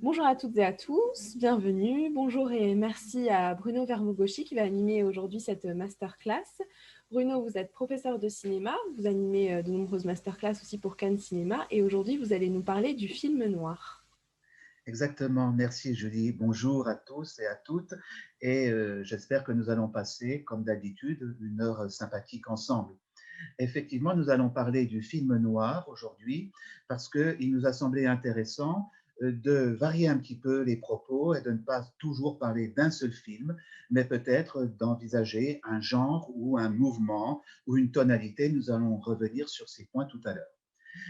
Bonjour à toutes et à tous, bienvenue. Bonjour et merci à Bruno Vermogoschi qui va animer aujourd'hui cette masterclass. Bruno, vous êtes professeur de cinéma, vous animez de nombreuses masterclass aussi pour Cannes Cinéma et aujourd'hui vous allez nous parler du film noir. Exactement, merci Julie. Bonjour à tous et à toutes. Et j'espère que nous allons passer, comme d'habitude, une heure sympathique ensemble. Effectivement, nous allons parler du film noir aujourd'hui parce qu'il nous a semblé intéressant de varier un petit peu les propos et de ne pas toujours parler d'un seul film, mais peut-être d'envisager un genre ou un mouvement ou une tonalité. Nous allons revenir sur ces points tout à l'heure.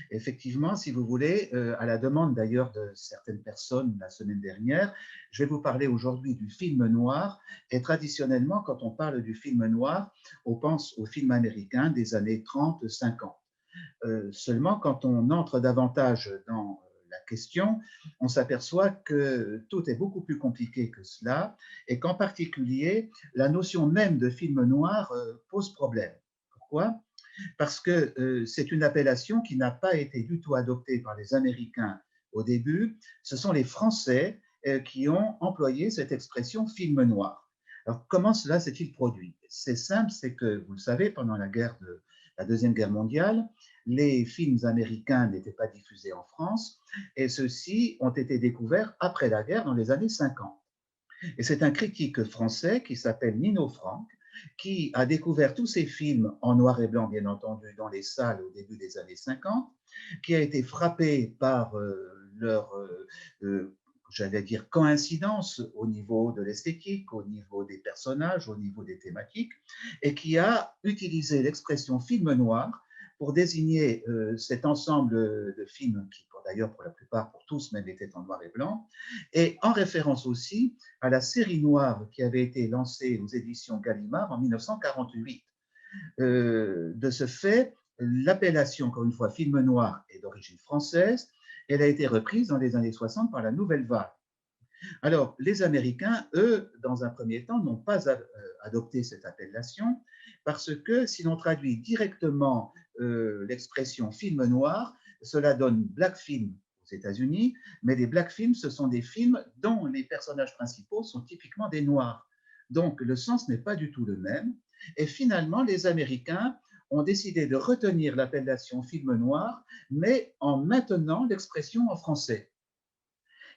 Effectivement, si vous voulez, à la demande d'ailleurs de certaines personnes la semaine dernière, je vais vous parler aujourd'hui du film noir. Et traditionnellement, quand on parle du film noir, on pense au film américain des années 30-50. Seulement, quand on entre davantage dans la question, on s'aperçoit que tout est beaucoup plus compliqué que cela et qu'en particulier, la notion même de film noir pose problème. Pourquoi? Parce que c'est une appellation qui n'a pas été du tout adoptée par les Américains au début. Ce sont les Français qui ont employé cette expression film noir. Alors, comment cela s'est-il produit? C'est simple, c'est que, vous le savez, pendant la Deuxième Guerre mondiale, les films américains n'étaient pas diffusés en France et ceux-ci ont été découverts après la guerre dans les années 50. Et c'est un critique français qui s'appelle Nino Frank qui a découvert tous ces films en noir et blanc, bien entendu, dans les salles au début des années 50, qui a été frappé par leur, j'allais dire, coïncidence au niveau de l'esthétique, au niveau des personnages, au niveau des thématiques, et qui a utilisé l'expression film noir pour désigner cet ensemble de films qui, d'ailleurs, pour la plupart, pour tous même, étaient en noir et blanc, et en référence aussi à la série noire qui avait été lancée aux éditions Gallimard en 1948. De ce fait, l'appellation, encore une fois, film noir est d'origine française. Elle a été reprise dans les années 60 par la Nouvelle Vague. Alors, les Américains, eux, dans un premier temps, n'ont pas adopté cette appellation parce que si l'on traduit directement l'expression film noir, cela donne black film aux États-Unis, mais les black films, ce sont des films dont les personnages principaux sont typiquement des noirs. Donc, le sens n'est pas du tout le même. Et finalement, les Américains ont décidé de retenir l'appellation film noir, mais en maintenant l'expression en français.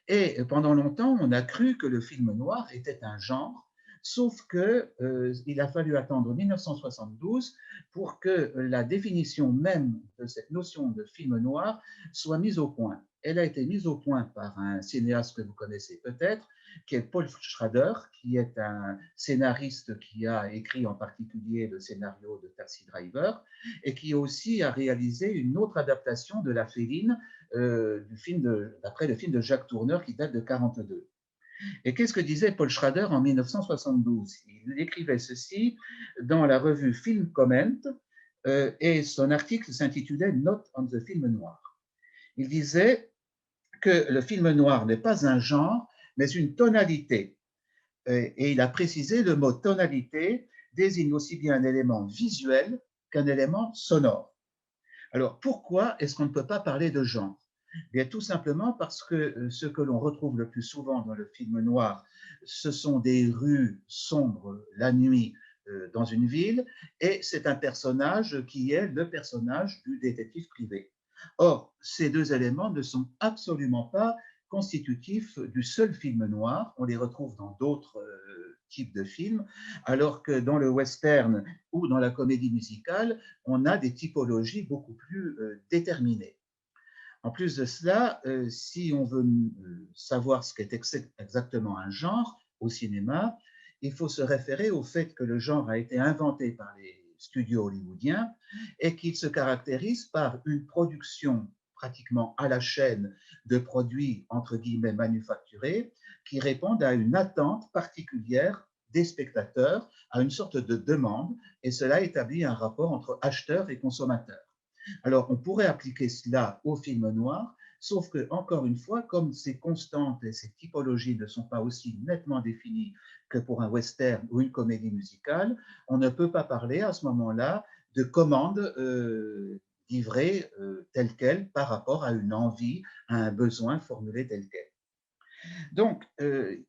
Et pendant longtemps, on a cru que le film noir était un genre, sauf que il a fallu attendre 1972 pour que la définition même de cette notion de film noir soit mise au point. Elle a été mise au point par un cinéaste que vous connaissez peut-être, qui est Paul Schrader, qui est un scénariste qui a écrit en particulier le scénario de Taxi Driver et qui aussi a réalisé une autre adaptation de La Féline d'après le film de Jacques Tourneur qui date de 1942. Et qu'est-ce que disait Paul Schrader en 1972? Il écrivait ceci dans la revue Film Comment et son article s'intitulait Note on the film noir. Il disait que le film noir n'est pas un genre, mais une tonalité. Et il a précisé le mot tonalité désigne aussi bien un élément visuel qu'un élément sonore. Alors, pourquoi est-ce qu'on ne peut pas parler de genre? Bien, tout simplement parce que ce que l'on retrouve le plus souvent dans le film noir, ce sont des rues sombres la nuit dans une ville, et c'est un personnage qui est le personnage du détective privé. Or, ces deux éléments ne sont absolument pas constitutifs du seul film noir. On les retrouve dans d'autres types de films, alors que dans le western ou dans la comédie musicale, on a des typologies beaucoup plus déterminées. En plus de cela, si on veut savoir ce qu'est exactement un genre au cinéma, il faut se référer au fait que le genre a été inventé par les studios hollywoodiens et qu'il se caractérise par une production pratiquement à la chaîne de produits entre guillemets manufacturés qui répondent à une attente particulière des spectateurs, à une sorte de demande, et cela établit un rapport entre acheteurs et consommateurs. Alors, on pourrait appliquer cela au film noir, sauf que, encore une fois, comme ces constantes et ces typologies ne sont pas aussi nettement définies que pour un western ou une comédie musicale, on ne peut pas parler à ce moment-là de commande livrée telle qu'elle par rapport à une envie, à un besoin formulé tel quel. Donc,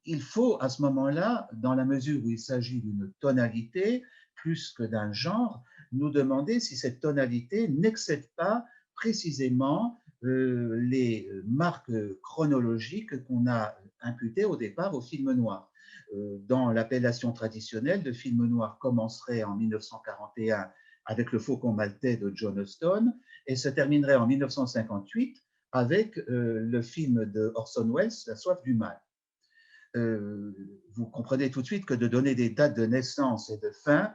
il faut à ce moment-là, dans la mesure où il s'agit d'une tonalité plus que d'un genre, nous demander si cette tonalité n'excède pas précisément les marques chronologiques qu'on a imputées au départ au film noir. Dans l'appellation traditionnelle, le film noir commencerait en 1941 avec Le Faucon maltais de John Huston et se terminerait en 1958 avec le film de Orson Welles, La soif du mal. Euh, vous comprenez tout de suite que de donner des dates de naissance et de fin,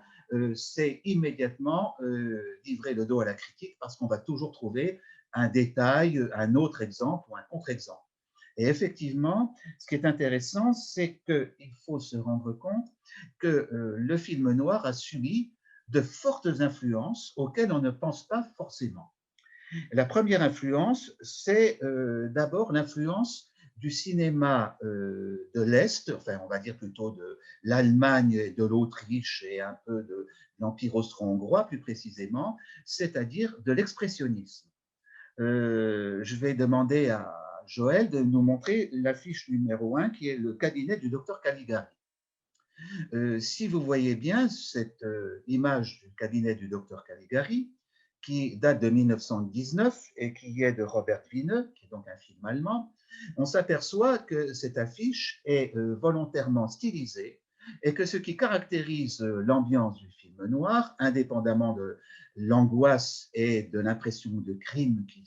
c'est immédiatement livrer le dos à la critique parce qu'on va toujours trouver un détail, un autre exemple ou un contre-exemple. Et effectivement, ce qui est intéressant, c'est qu'il faut se rendre compte que le film noir a subi de fortes influences auxquelles on ne pense pas forcément. La première influence, c'est d'abord l'influence du cinéma de l'Est, enfin on va dire plutôt de l'Allemagne, de l'Autriche et un peu de l'Empire austro-hongrois plus précisément, c'est-à-dire de l'expressionnisme. Je vais demander à Joël de nous montrer l'affiche numéro 1 qui est le cabinet du docteur Caligari. Si vous voyez bien cette image du cabinet du docteur Caligari, qui date de 1919 et qui est de Robert Wiene, qui est donc un film allemand, on s'aperçoit que cette affiche est volontairement stylisée et que ce qui caractérise l'ambiance du film noir, indépendamment de l'angoisse et de l'impression de crime qui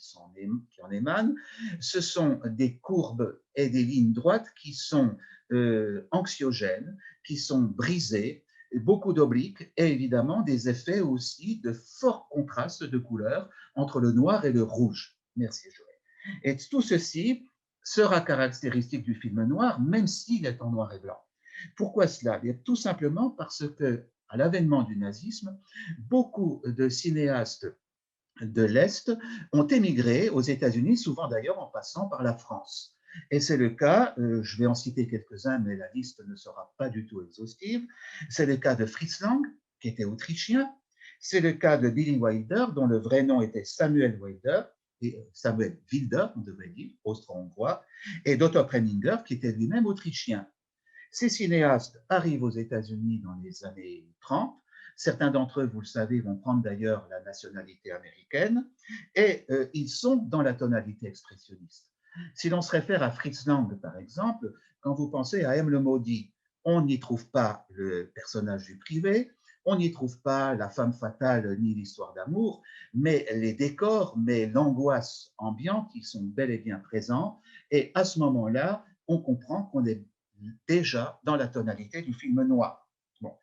en émanent, ce sont des courbes et des lignes droites qui sont anxiogènes, qui sont brisées, beaucoup d'obliques et évidemment des effets aussi de forts contrastes de couleurs entre le noir et le rouge. Merci Joël. Et tout ceci sera caractéristique du film noir, même s'il est en noir et blanc. Pourquoi cela? Bien, tout simplement parce que, à l'avènement du nazisme, beaucoup de cinéastes de l'Est ont émigré aux États-Unis, souvent d'ailleurs en passant par la France. Et c'est le cas, je vais en citer quelques-uns, mais la liste ne sera pas du tout exhaustive. C'est le cas de Fritz Lang, qui était autrichien. C'est le cas de Billy Wilder, dont le vrai nom était Samuel Wilder, et Samuel Wilder, on devrait dire, austro-hongrois, et d'Otto Preminger, qui était lui-même autrichien. Ces cinéastes arrivent aux États-Unis dans les années 30. Certains d'entre eux, vous le savez, vont prendre d'ailleurs la nationalité américaine et ils sont dans la tonalité expressionniste. Si l'on se réfère à Fritz Lang, par exemple, quand vous pensez à M. le Maudit, on n'y trouve pas le personnage du privé, on n'y trouve pas la femme fatale ni l'histoire d'amour, mais les décors, mais l'angoisse ambiante, ils sont bel et bien présents. Et à ce moment-là, on comprend qu'on est déjà dans la tonalité du film noir. Bon.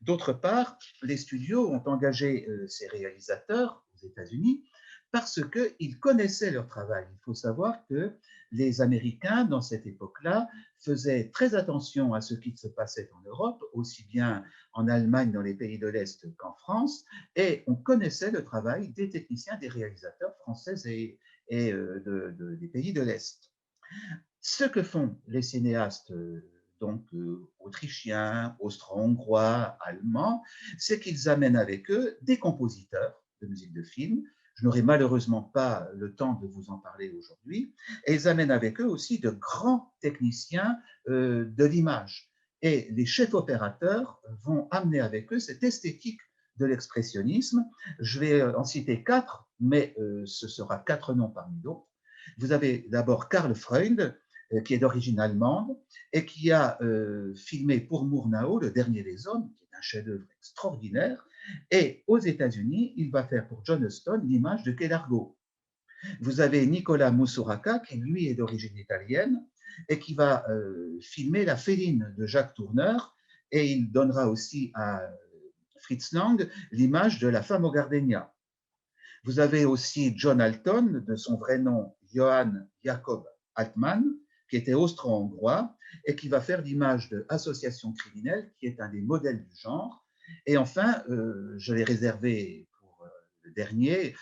D'autre part, les studios ont engagé ces réalisateurs aux États-Unis parce qu'ils connaissaient leur travail. Il faut savoir que les Américains, dans cette époque-là, faisaient très attention à ce qui se passait en Europe, aussi bien en Allemagne, dans les pays de l'Est qu'en France, et on connaissait le travail des techniciens, des réalisateurs français et des pays de l'Est. Ce que font les cinéastes donc autrichiens, austro-hongrois, allemands, c'est qu'ils amènent avec eux des compositeurs de musique de film. Je n'aurai malheureusement pas le temps de vous en parler aujourd'hui. Et ils amènent avec eux aussi de grands techniciens de l'image. Et les chefs opérateurs vont amener avec eux cette esthétique de l'expressionnisme. Je vais en citer quatre, mais ce sera quatre noms parmi d'autres. Vous avez d'abord Karl Freund, qui est d'origine allemande et qui a filmé pour Murnau Le Dernier des Hommes, qui est un chef-d'œuvre extraordinaire. Et aux États-Unis, il va faire pour John Huston l'image de Quai d'Argo. Vous avez Nicolas Musuraca, qui lui est d'origine italienne et qui va filmer La Féline de Jacques Tourneur. Et il donnera aussi à Fritz Lang l'image de La femme au gardenia. Vous avez aussi John Alton, de son vrai nom Johann Jakob Altmann, qui était austro-hongrois et qui va faire l'image de Association criminelle, qui est un des modèles du genre. Et enfin, je l'ai réservé pour le dernier,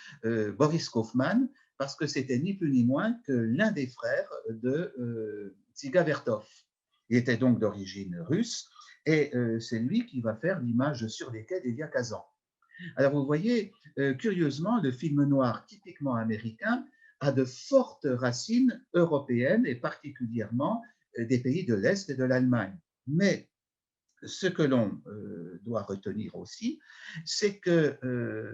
Boris Kaufmann, parce que c'était ni plus ni moins que l'un des frères de Tsiga Vertov. Il était donc d'origine russe, et c'est lui qui va faire l'image sur les quais d'Elia Kazan. Alors vous voyez, curieusement, le film noir typiquement américain a de fortes racines européennes et particulièrement des pays de l'Est et de l'Allemagne. Mais ce que l'on doit retenir aussi, c'est que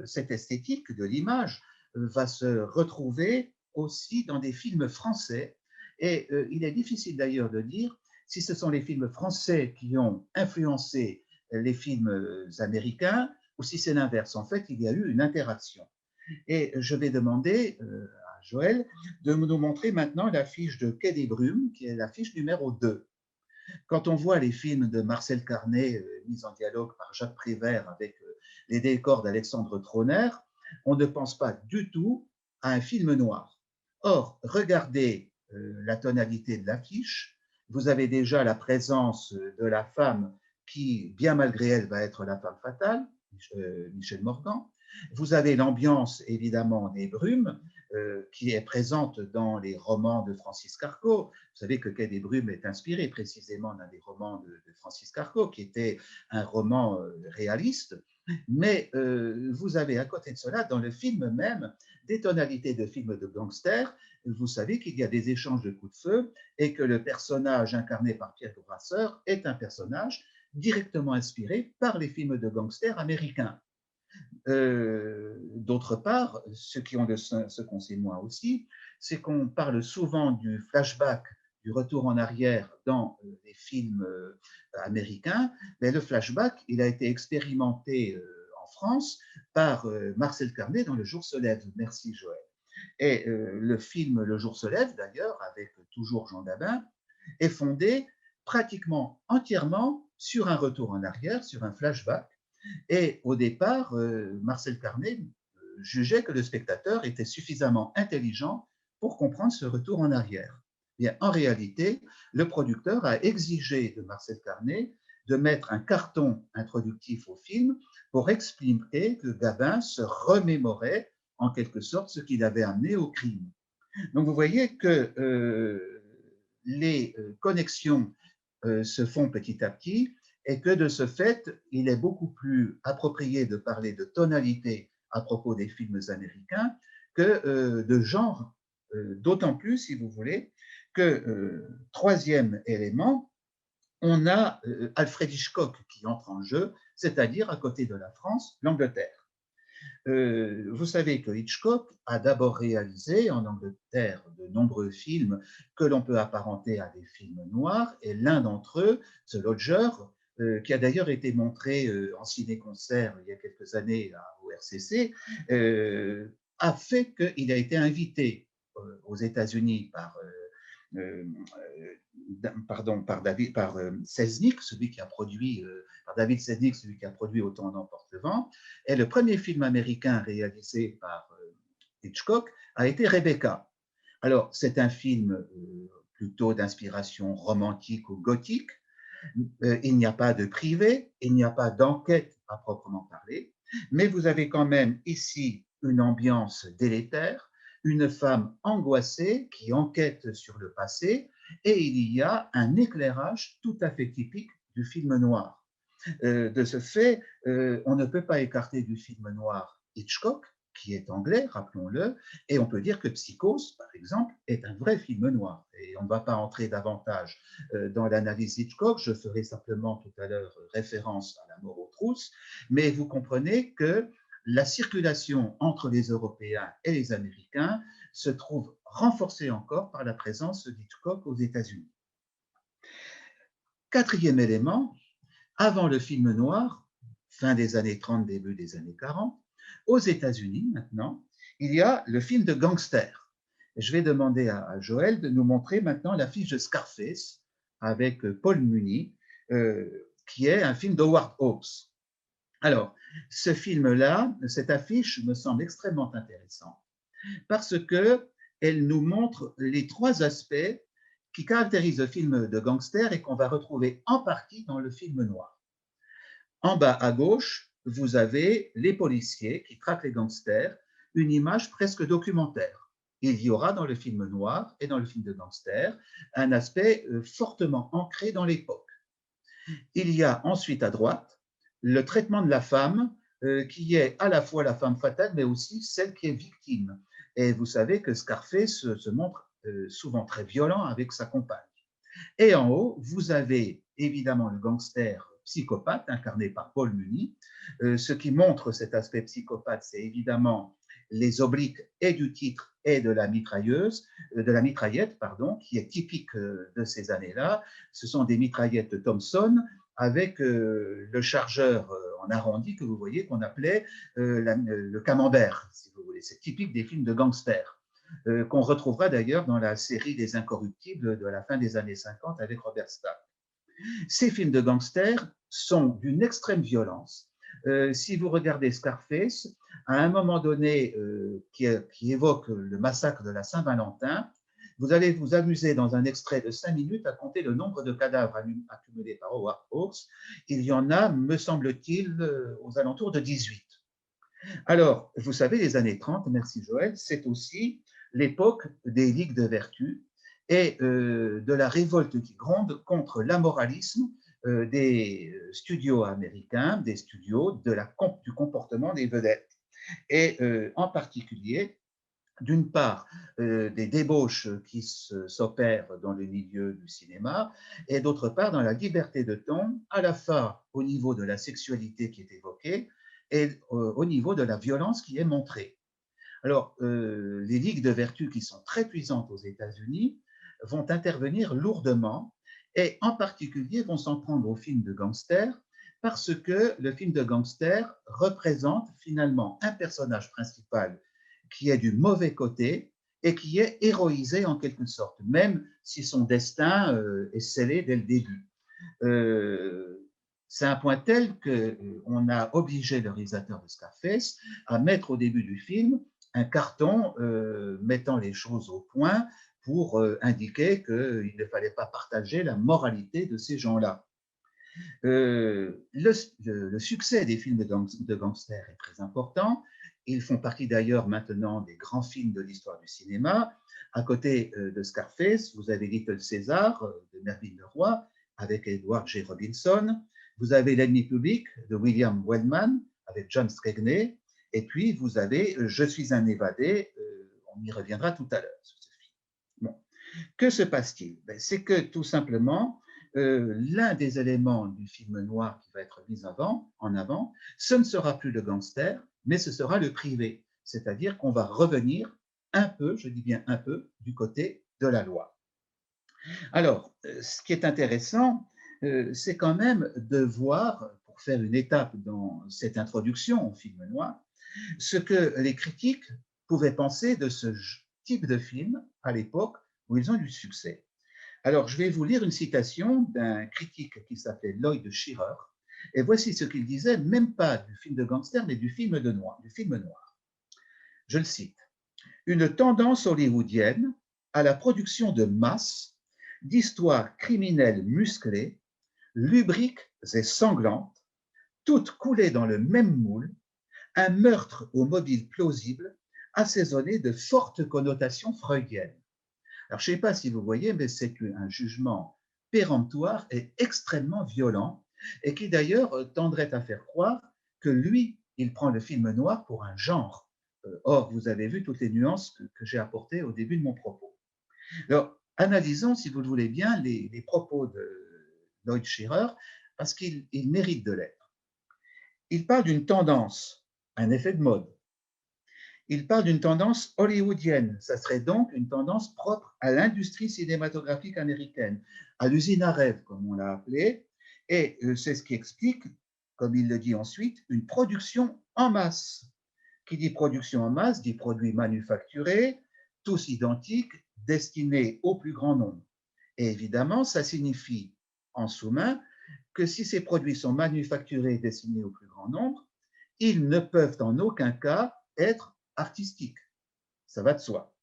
cette esthétique de l'image va se retrouver aussi dans des films français. Et il est difficile d'ailleurs de dire si ce sont les films français qui ont influencé les films américains ou si c'est l'inverse. En fait, il y a eu une interaction. Et je vais demander à Joël de nous montrer maintenant l'affiche de Quai des Brumes, qui est l'affiche numéro 2. Quand on voit les films de Marcel Carné mis en dialogue par Jacques Prévert avec les décors d'Alexandre Troner, on ne pense pas du tout à un film noir. Or, regardez la tonalité de l'affiche. Vous avez déjà la présence de la femme qui, bien malgré elle, va être la femme fatale, Michel Morgan. Vous avez l'ambiance, évidemment, des brumes, qui est présente dans les romans de Francis Carco. Vous savez que Quai des Brumes est inspiré précisément d'un des romans de Francis Carco, qui était un roman réaliste. Mais vous avez à côté de cela, dans le film même, des tonalités de films de gangsters. Vous savez qu'il y a des échanges de coups de feu et que le personnage incarné par Pierre Brasseur est un personnage directement inspiré par les films de gangsters américains. D'autre part, ceux qui ont ce qu'on sait moins aussi, c'est qu'on parle souvent du flashback, du retour en arrière dans les films américains, mais le flashback, il a été expérimenté en France par Marcel Carné dans Le Jour se lève. Merci Joël. Et le film Le Jour se lève, d'ailleurs, avec toujours Jean Gabin, est fondé pratiquement entièrement sur un retour en arrière, sur un flashback. Et au départ, Marcel Carné jugeait que le spectateur était suffisamment intelligent pour comprendre ce retour en arrière. Bien, en réalité, le producteur a exigé de Marcel Carné de mettre un carton introductif au film pour expliquer que Gabin se remémorait en quelque sorte ce qu'il avait amené au crime. Donc vous voyez que les connexions se font petit à petit et que de ce fait, il est beaucoup plus approprié de parler de tonalité à propos des films américains que de genre, d'autant plus, si vous voulez, que troisième élément, on a Alfred Hitchcock qui entre en jeu, c'est-à-dire à côté de la France, l'Angleterre. Vous savez que Hitchcock a d'abord réalisé en Angleterre de nombreux films que l'on peut apparenter à des films noirs, et l'un d'entre eux, The Lodger, qui a d'ailleurs été montré en ciné-concert il y a quelques années au RCC, a fait qu'il a été invité aux États-Unis par Selznick, celui qui a produit par David Selznick, celui qui a produit Autant n'emporte le vent. Et le premier film américain réalisé par Hitchcock a été Rebecca. Alors, c'est un film plutôt d'inspiration romantique ou gothique. Il n'y a pas de privé, il n'y a pas d'enquête à proprement parler, mais vous avez quand même ici une ambiance délétère, une femme angoissée qui enquête sur le passé, et il y a un éclairage tout à fait typique du film noir. De ce fait, on ne peut pas écarter du film noir Hitchcock, qui est anglais, rappelons-le, et on peut dire que Psychose, par exemple, est un vrai film noir. Et on ne va pas entrer davantage dans l'analyse Hitchcock, je ferai simplement tout à l'heure référence à La mort aux trousses, mais vous comprenez que la circulation entre les Européens et les Américains se trouve renforcée encore par la présence d'Hitchcock aux États-Unis. Quatrième élément, avant le film noir, fin des années 30, début des années 40, aux États-Unis maintenant, il y a le film de gangster. Et je vais demander à Joël de nous montrer maintenant l'affiche de Scarface avec Paul Muni, qui est un film d'Howard Hawks. Alors, ce film-là, cette affiche me semble extrêmement intéressante parce qu'elle nous montre les trois aspects qui caractérisent le film de gangster et qu'on va retrouver en partie dans le film noir. En bas à gauche, vous avez les policiers qui traquent les gangsters, une image presque documentaire. Il y aura dans le film noir et dans le film de gangster un aspect fortement ancré dans l'époque. Il y a ensuite à droite le traitement de la femme qui est à la fois la femme fatale mais aussi celle qui est victime. Et vous savez que Scarface se montre souvent très violent avec sa compagne. Et en haut, vous avez évidemment le gangster psychopathe incarné par Paul Muni. Ce qui montre cet aspect psychopathe, c'est évidemment les obliques et du titre et de la mitraillette, pardon, qui est typique de ces années-là. Ce sont des mitraillettes Thompson avec le chargeur en arrondi que vous voyez qu'on appelait le camembert, si vous voulez. C'est typique des films de gangsters, qu'on retrouvera d'ailleurs dans la série des Incorruptibles de la fin des années 50 avec Robert Stack. Ces films de gangsters sont d'une extrême violence. Si vous regardez Scarface, à un moment donné qui évoque le massacre de la Saint-Valentin, vous allez vous amuser dans un extrait de 5 minutes à compter le nombre de cadavres accumulés par Howard Hawks. Il y en a, me semble-t-il, aux alentours de 18. Alors, vous savez, les années 30, merci Joël, c'est aussi l'époque des ligues de vertu et de la révolte qui gronde contre l'amoralisme des studios américains, des studios du comportement des vedettes. Et en particulier, d'une part, des débauches qui s'opèrent dans le milieu du cinéma, et d'autre part, dans la liberté de ton, à la fois au niveau de la sexualité qui est évoquée et au niveau de la violence qui est montrée. Alors, les ligues de vertu qui sont très puissantes aux États-Unis vont intervenir lourdement et en particulier vont s'en prendre au film de gangster parce que le film de gangster représente finalement un personnage principal qui est du mauvais côté et qui est héroïsé en quelque sorte, même si son destin est scellé dès le début. C'est un point tel qu'on a obligé le réalisateur de Scarface à mettre au début du film un carton mettant les choses au point pour indiquer qu'il ne fallait pas partager la moralité de ces gens-là. Le succès des films de gangsters est très important. Ils font partie d'ailleurs maintenant des grands films de l'histoire du cinéma. À côté de Scarface, vous avez Little Caesar de Mervyn LeRoy avec Edward G. Robinson. Vous avez L'ennemi public de William Wellman avec John Stregney. Et puis, vous avez Je suis un évadé. On y reviendra tout à l'heure sur ce film. Bon. Que se passe-t-il? C'est que tout simplement, l'un des éléments du film noir qui va être mis en avant, ce ne sera plus le gangster, mais ce sera le privé. C'est-à-dire qu'on va revenir un peu, je dis bien un peu, du côté de la loi. Alors, ce qui est intéressant, c'est quand même de voir, pour faire une étape dans cette introduction au film noir, ce que les critiques pouvaient penser de ce type de film à l'époque où ils ont eu du succès. Alors, je vais vous lire une citation d'un critique qui s'appelait Lloyd Shearer, et voici ce qu'il disait, même pas du film de gangster, mais du film noir. Je le cite. Une tendance hollywoodienne à la production de masse d'histoires criminelles musclées, lubriques et sanglantes, toutes coulées dans le même moule, un meurtre au mobile plausible, assaisonné de fortes connotations freudiennes. Alors, je ne sais pas si vous voyez, mais c'est un jugement péremptoire et extrêmement violent, et qui d'ailleurs tendrait à faire croire que lui, il prend le film noir pour un genre. Or, vous avez vu toutes les nuances que j'ai apportées au début de mon propos. Alors, analysons, si vous le voulez bien, les propos de Lloyd Shearer, parce qu'il mérite de l'être. Il parle d'une tendance, un effet de mode. Il parle d'une tendance hollywoodienne. Ça serait donc une tendance propre à l'industrie cinématographique américaine, à l'usine à rêve, comme on l'a appelé. Et c'est ce qui explique, comme il le dit ensuite, une production en masse. Qui dit production en masse dit produits manufacturés, tous identiques, destinés au plus grand nombre. Et évidemment, ça signifie en sous-main que si ces produits sont manufacturés et destinés au plus grand nombre, ils ne peuvent en aucun cas être artistiques. Ça va de soi.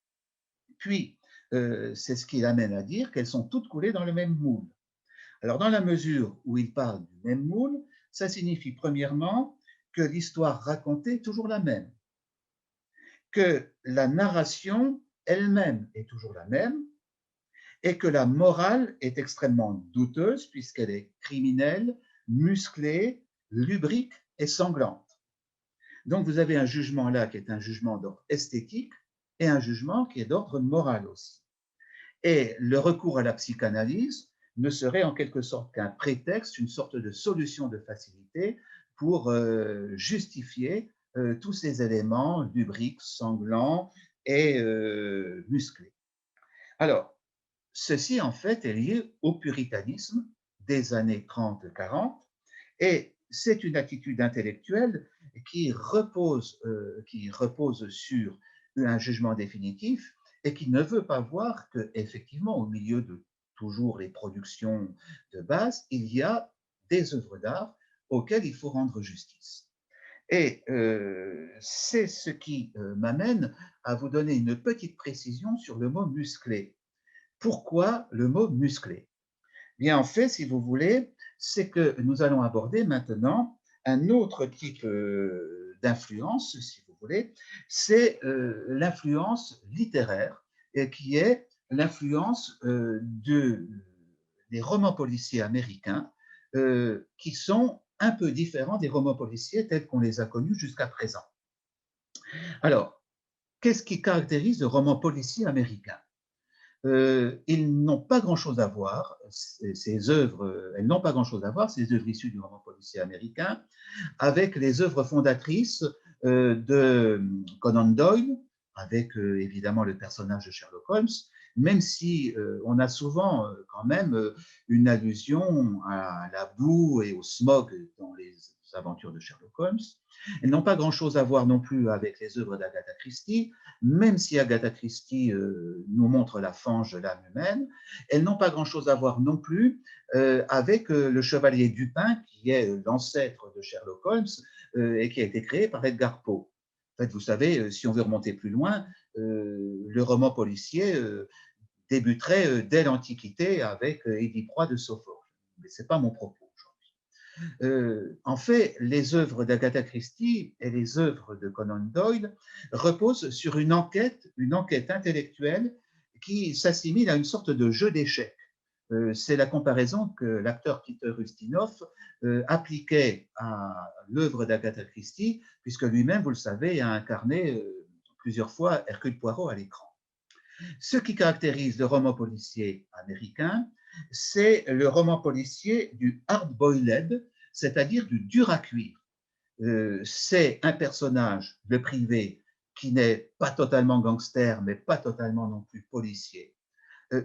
Puis, c'est ce qui l'amène à dire qu'elles sont toutes coulées dans le même moule. Alors, dans la mesure où il parle du même moule, ça signifie premièrement que l'histoire racontée est toujours la même, que la narration elle-même est toujours la même, et que la morale est extrêmement douteuse puisqu'elle est criminelle, musclée, lubrique et sanglante. Donc vous avez un jugement là qui est un jugement d'ordre esthétique et un jugement qui est d'ordre moral aussi. Et le recours à la psychanalyse ne serait en quelque sorte qu'un prétexte, une sorte de solution de facilité pour justifier tous ces éléments lubriques, sanglants et musclés. Alors, ceci en fait est lié au puritanisme des années 30-40 et c'est une attitude intellectuelle qui repose sur un jugement définitif et qui ne veut pas voir que, effectivement, au milieu de toujours les productions de base, il y a des œuvres d'art auxquelles il faut rendre justice. Et c'est ce qui m'amène à vous donner une petite précision sur le mot musclé. Pourquoi le mot musclé? Bien, en fait, si vous voulez, c'est que nous allons aborder maintenant un autre type d'influence, si vous voulez, c'est l'influence littéraire, et qui est l'influence des romans policiers américains, qui sont un peu différents des romans policiers tels qu'on les a connus jusqu'à présent. Alors, qu'est-ce qui caractérise le roman policier américain? Ils n'ont pas grand-chose à voir, ces œuvres, elles n'ont pas grand-chose à voir, ces œuvres issues du roman policier américain, avec les œuvres fondatrices de Conan Doyle, avec évidemment le personnage de Sherlock Holmes, même si on a souvent quand même une allusion à la boue et au smog dans les aventures de Sherlock Holmes. Elles n'ont pas grand-chose à voir non plus avec les œuvres d'Agatha Christie, même si Agatha Christie nous montre la fange de l'âme humaine. Elles n'ont pas grand-chose à voir non plus avec le chevalier Dupin, qui est l'ancêtre de Sherlock Holmes et qui a été créé par Edgar Poe. En fait, vous savez, si on veut remonter plus loin, le roman policier débuterait dès l'Antiquité avec Édipe de Sophocle. Mais ce n'est pas mon propos aujourd'hui. En fait, les œuvres d'Agatha Christie et les œuvres de Conan Doyle reposent sur une enquête intellectuelle qui s'assimile à une sorte de jeu d'échecs. C'est la comparaison que l'acteur Peter Ustinov appliquait à l'œuvre d'Agatha Christie, puisque lui-même, vous le savez, a incarné plusieurs fois Hercule Poirot à l'écran. Ce qui caractérise le roman policier américain, c'est le roman policier du hard-boiled, c'est-à-dire du dur à cuire. C'est un personnage, le privé, qui n'est pas totalement gangster, mais pas totalement non plus policier.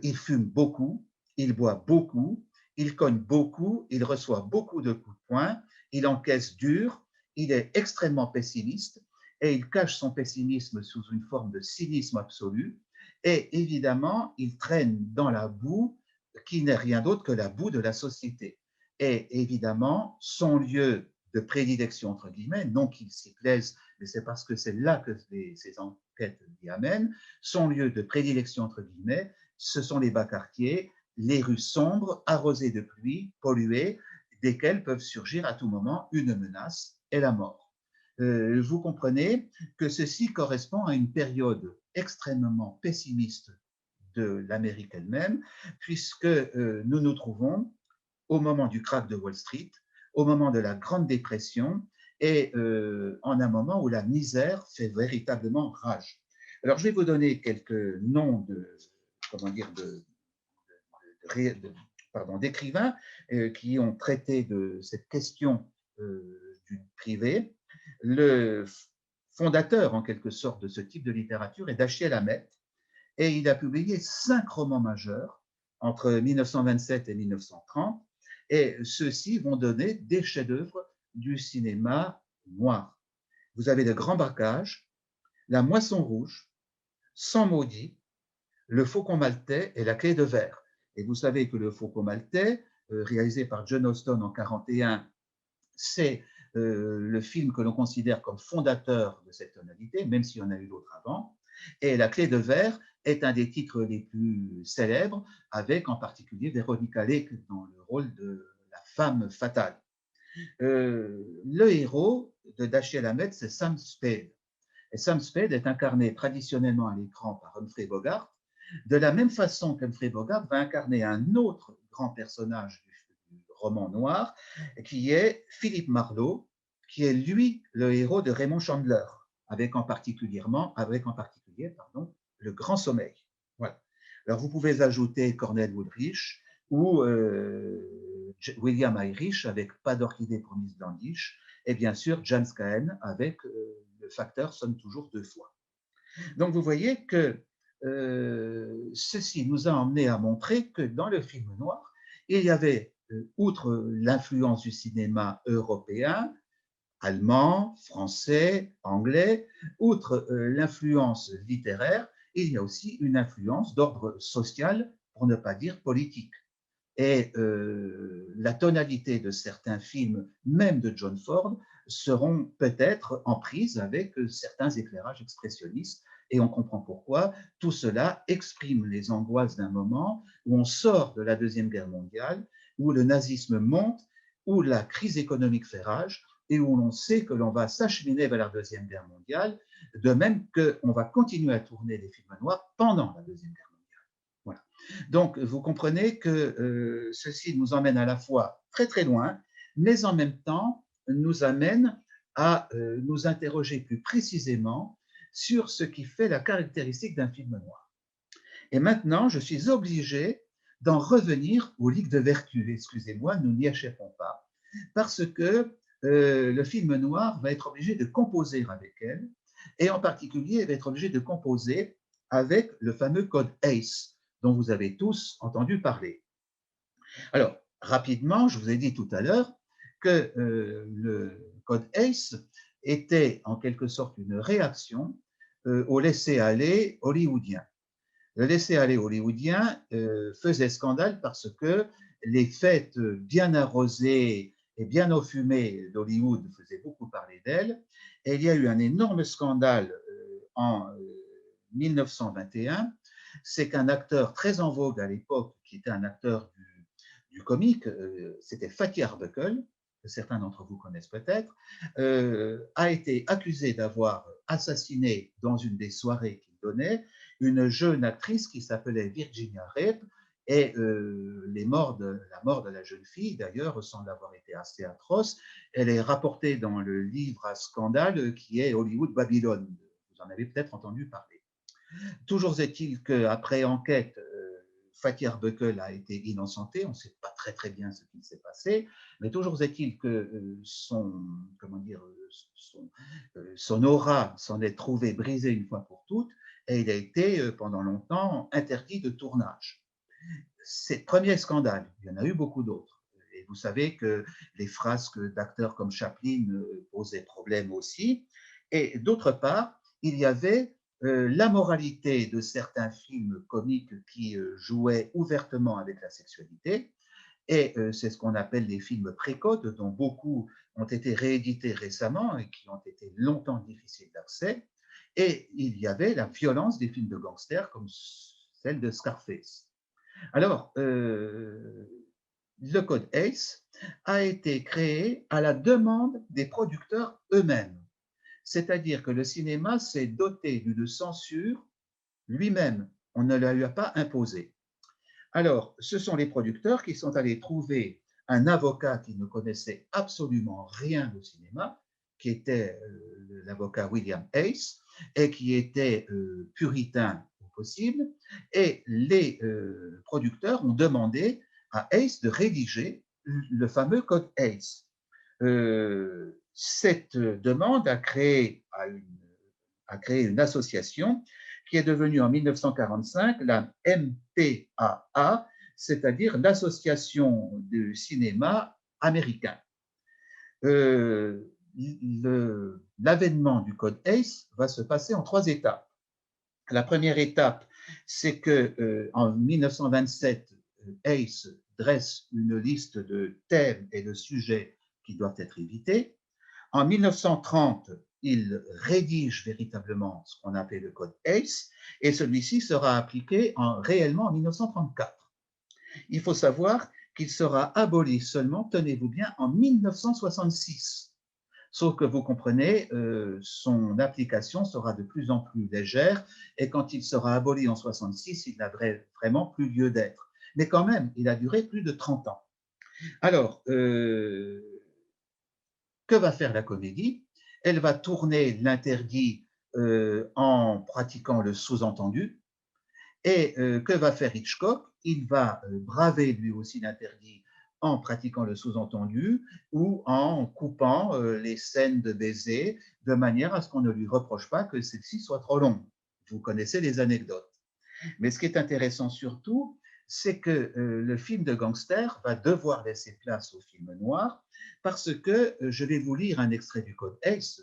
Il fume beaucoup, il boit beaucoup, il cogne beaucoup, il reçoit beaucoup de coups de poing, il encaisse dur, il est extrêmement pessimiste et il cache son pessimisme sous une forme de cynisme absolu. Et évidemment, il traîne dans la boue qui n'est rien d'autre que la boue de la société. Et évidemment, son lieu de prédilection, entre guillemets, non qu'il s'y plaise, mais c'est parce que c'est là que ces enquêtes y amènent, son lieu de prédilection, entre guillemets, ce sont les bas quartiers, les rues sombres, arrosées de pluie, polluées, desquelles peuvent surgir à tout moment une menace et la mort. Vous comprenez que ceci correspond à une période extrêmement pessimiste de l'Amérique elle-même, puisque nous nous trouvons au moment du krach de Wall Street, au moment de la Grande Dépression et en un moment où la misère fait véritablement rage. Alors, je vais vous donner quelques noms d'écrivains qui ont traité de cette question du privé. Le fondateur, en quelque sorte, de ce type de littérature est Dashiell Hammett, et il a publié 5 romans majeurs entre 1927 et 1930, et ceux-ci vont donner des chefs-d'œuvre du cinéma noir. Vous avez Le Grand Braquage, La Moisson Rouge, Sans maudit, Le Faucon Maltais et La Clé de Verre. Et vous savez que Le Faucon Maltais, réalisé par John Huston en 1941, c'est le film que l'on considère comme fondateur de cette tonalité, même s'il y en a eu d'autres avant. Et La Clé de Verre est un des titres les plus célèbres, avec en particulier Veronica Lake dans le rôle de la femme fatale. Le héros de Dashiell Hammett, c'est Sam Spade. Et Sam Spade est incarné traditionnellement à l'écran par Humphrey Bogart, de la même façon qu'Humphrey Bogart va incarner un autre grand personnage du roman noir, qui est Philip Marlowe, qui est lui le héros de Raymond Chandler, avec en particulier Le Grand Sommeil. Voilà. Alors vous pouvez ajouter Cornell Woodrich, ou William Irish avec Pas d'orchidée pour Miss Blandish, et bien sûr James Cahen avec Le facteur sonne toujours deux fois. Donc vous voyez que ceci nous a emmené à montrer que dans le film noir, il y avait, outre l'influence du cinéma européen, allemand, français, anglais, outre l'influence littéraire, il y a aussi une influence d'ordre social, pour ne pas dire politique. Et la tonalité de certains films, même de John Ford, seront peut-être en prise avec certains éclairages expressionnistes. Et on comprend pourquoi. Tout cela exprime les angoisses d'un moment où on sort de la Deuxième Guerre mondiale, où le nazisme monte, où la crise économique fait rage et où l'on sait que l'on va s'acheminer vers la Deuxième Guerre mondiale, de même qu'on va continuer à tourner des films noirs pendant la Deuxième Guerre mondiale. Voilà. Donc, vous comprenez que ceci nous emmène à la fois très très loin, mais en même temps nous amène à nous interroger plus précisément sur ce qui fait la caractéristique d'un film noir. Et maintenant, je suis obligé d'en revenir aux ligues de vertu. Excusez-moi, nous n'y échappons pas, parce que le film noir va être obligé de composer avec elle, et en particulier, il va être obligé de composer avec le fameux code ACE, dont vous avez tous entendu parler. Alors, rapidement, je vous ai dit tout à l'heure que le code ACE était en quelque sorte une réaction au laisser-aller hollywoodien. Le laisser-aller hollywoodien faisait scandale parce que les fêtes bien arrosées et bien enfumées d'Hollywood faisaient beaucoup parler d'elles. Et il y a eu un énorme scandale en 1921, c'est qu'un acteur très en vogue à l'époque, qui était un acteur du comique, c'était Fatih Arbuckle, que certains d'entre vous connaissent peut-être, a été accusé d'avoir assassiné dans une des soirées qu'il donnait une jeune actrice qui s'appelait Virginia Rape, et la mort de la jeune fille, d'ailleurs, semble avoir été assez atroce. Elle est rapportée dans le livre à scandale qui est Hollywood Babylone. Vous en avez peut-être entendu parler. Toujours est-il qu'après enquête, Fatih Arbuckle a été innocenté, on ne sait pas très très bien ce qui s'est passé, mais toujours est-il que son aura s'en est trouvé brisée une fois pour toutes, et il a été pendant longtemps interdit de tournage. C'est le premier scandale, il y en a eu beaucoup d'autres. Et vous savez que les frasques d'acteurs comme Chaplin posaient problème aussi. Et d'autre part, il y avait la moralité de certains films comiques qui jouaient ouvertement avec la sexualité. Et c'est ce qu'on appelle les films précodes, dont beaucoup ont été réédités récemment et qui ont été longtemps difficiles d'accès. Et il y avait la violence des films de gangsters comme celle de Scarface. Alors, le code ACE a été créé à la demande des producteurs eux-mêmes. C'est-à-dire que le cinéma s'est doté d'une censure lui-même. On ne la lui a pas imposée. Alors, ce sont les producteurs qui sont allés trouver un avocat qui ne connaissait absolument rien au cinéma, qui était l'avocat William Ace, et qui était puritain au possible, et les producteurs ont demandé à Ace de rédiger le fameux code Ace. Cette demande a créé une association qui est devenue en 1945 la MPAA, c'est-à-dire l'Association du cinéma américain. L'avènement du code ACE va se passer en 3 étapes. La première étape, c'est qu'en 1927, ACE dresse une liste de thèmes et de sujets qui doivent être évités. En 1930, il rédige véritablement ce qu'on appelle le code ACE, et celui-ci sera appliqué réellement en 1934. Il faut savoir qu'il sera aboli seulement, tenez-vous bien, en 1966. Sauf que vous comprenez, son application sera de plus en plus légère, et quand il sera aboli en 66, il n'a vraiment plus lieu d'être. Mais quand même, il a duré plus de 30 ans. Alors, que va faire la comédie? Elle va tourner l'interdit en pratiquant le sous-entendu, Et que va faire Hitchcock? Il va braver lui aussi l'interdit en pratiquant le sous-entendu ou en coupant les scènes de baisers de manière à ce qu'on ne lui reproche pas que celles-ci soient trop longues. Vous connaissez les anecdotes. Mais ce qui est intéressant surtout, c'est que le film de gangster va devoir laisser place au film noir parce que je vais vous lire un extrait du Code Hays,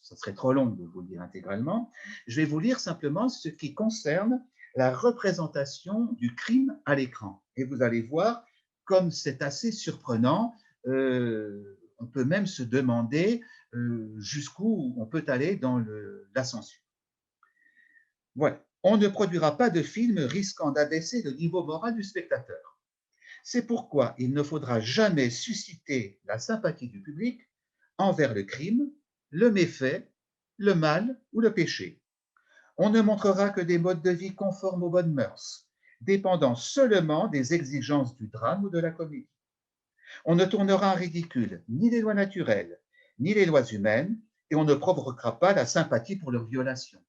ça serait trop long de vous le lire intégralement, je vais vous lire simplement ce qui concerne la représentation du crime à l'écran. Et vous allez voir comme c'est assez surprenant, on peut même se demander jusqu'où on peut aller dans la censure. Voilà. On ne produira pas de film risquant d'abaisser le niveau moral du spectateur. C'est pourquoi il ne faudra jamais susciter la sympathie du public envers le crime, le méfait, le mal ou le péché. On ne montrera que des modes de vie conformes aux bonnes mœurs, dépendant seulement des exigences du drame ou de la comédie. On ne tournera en ridicule ni les lois naturelles, ni les lois humaines, et on ne provoquera pas la sympathie pour leur violation.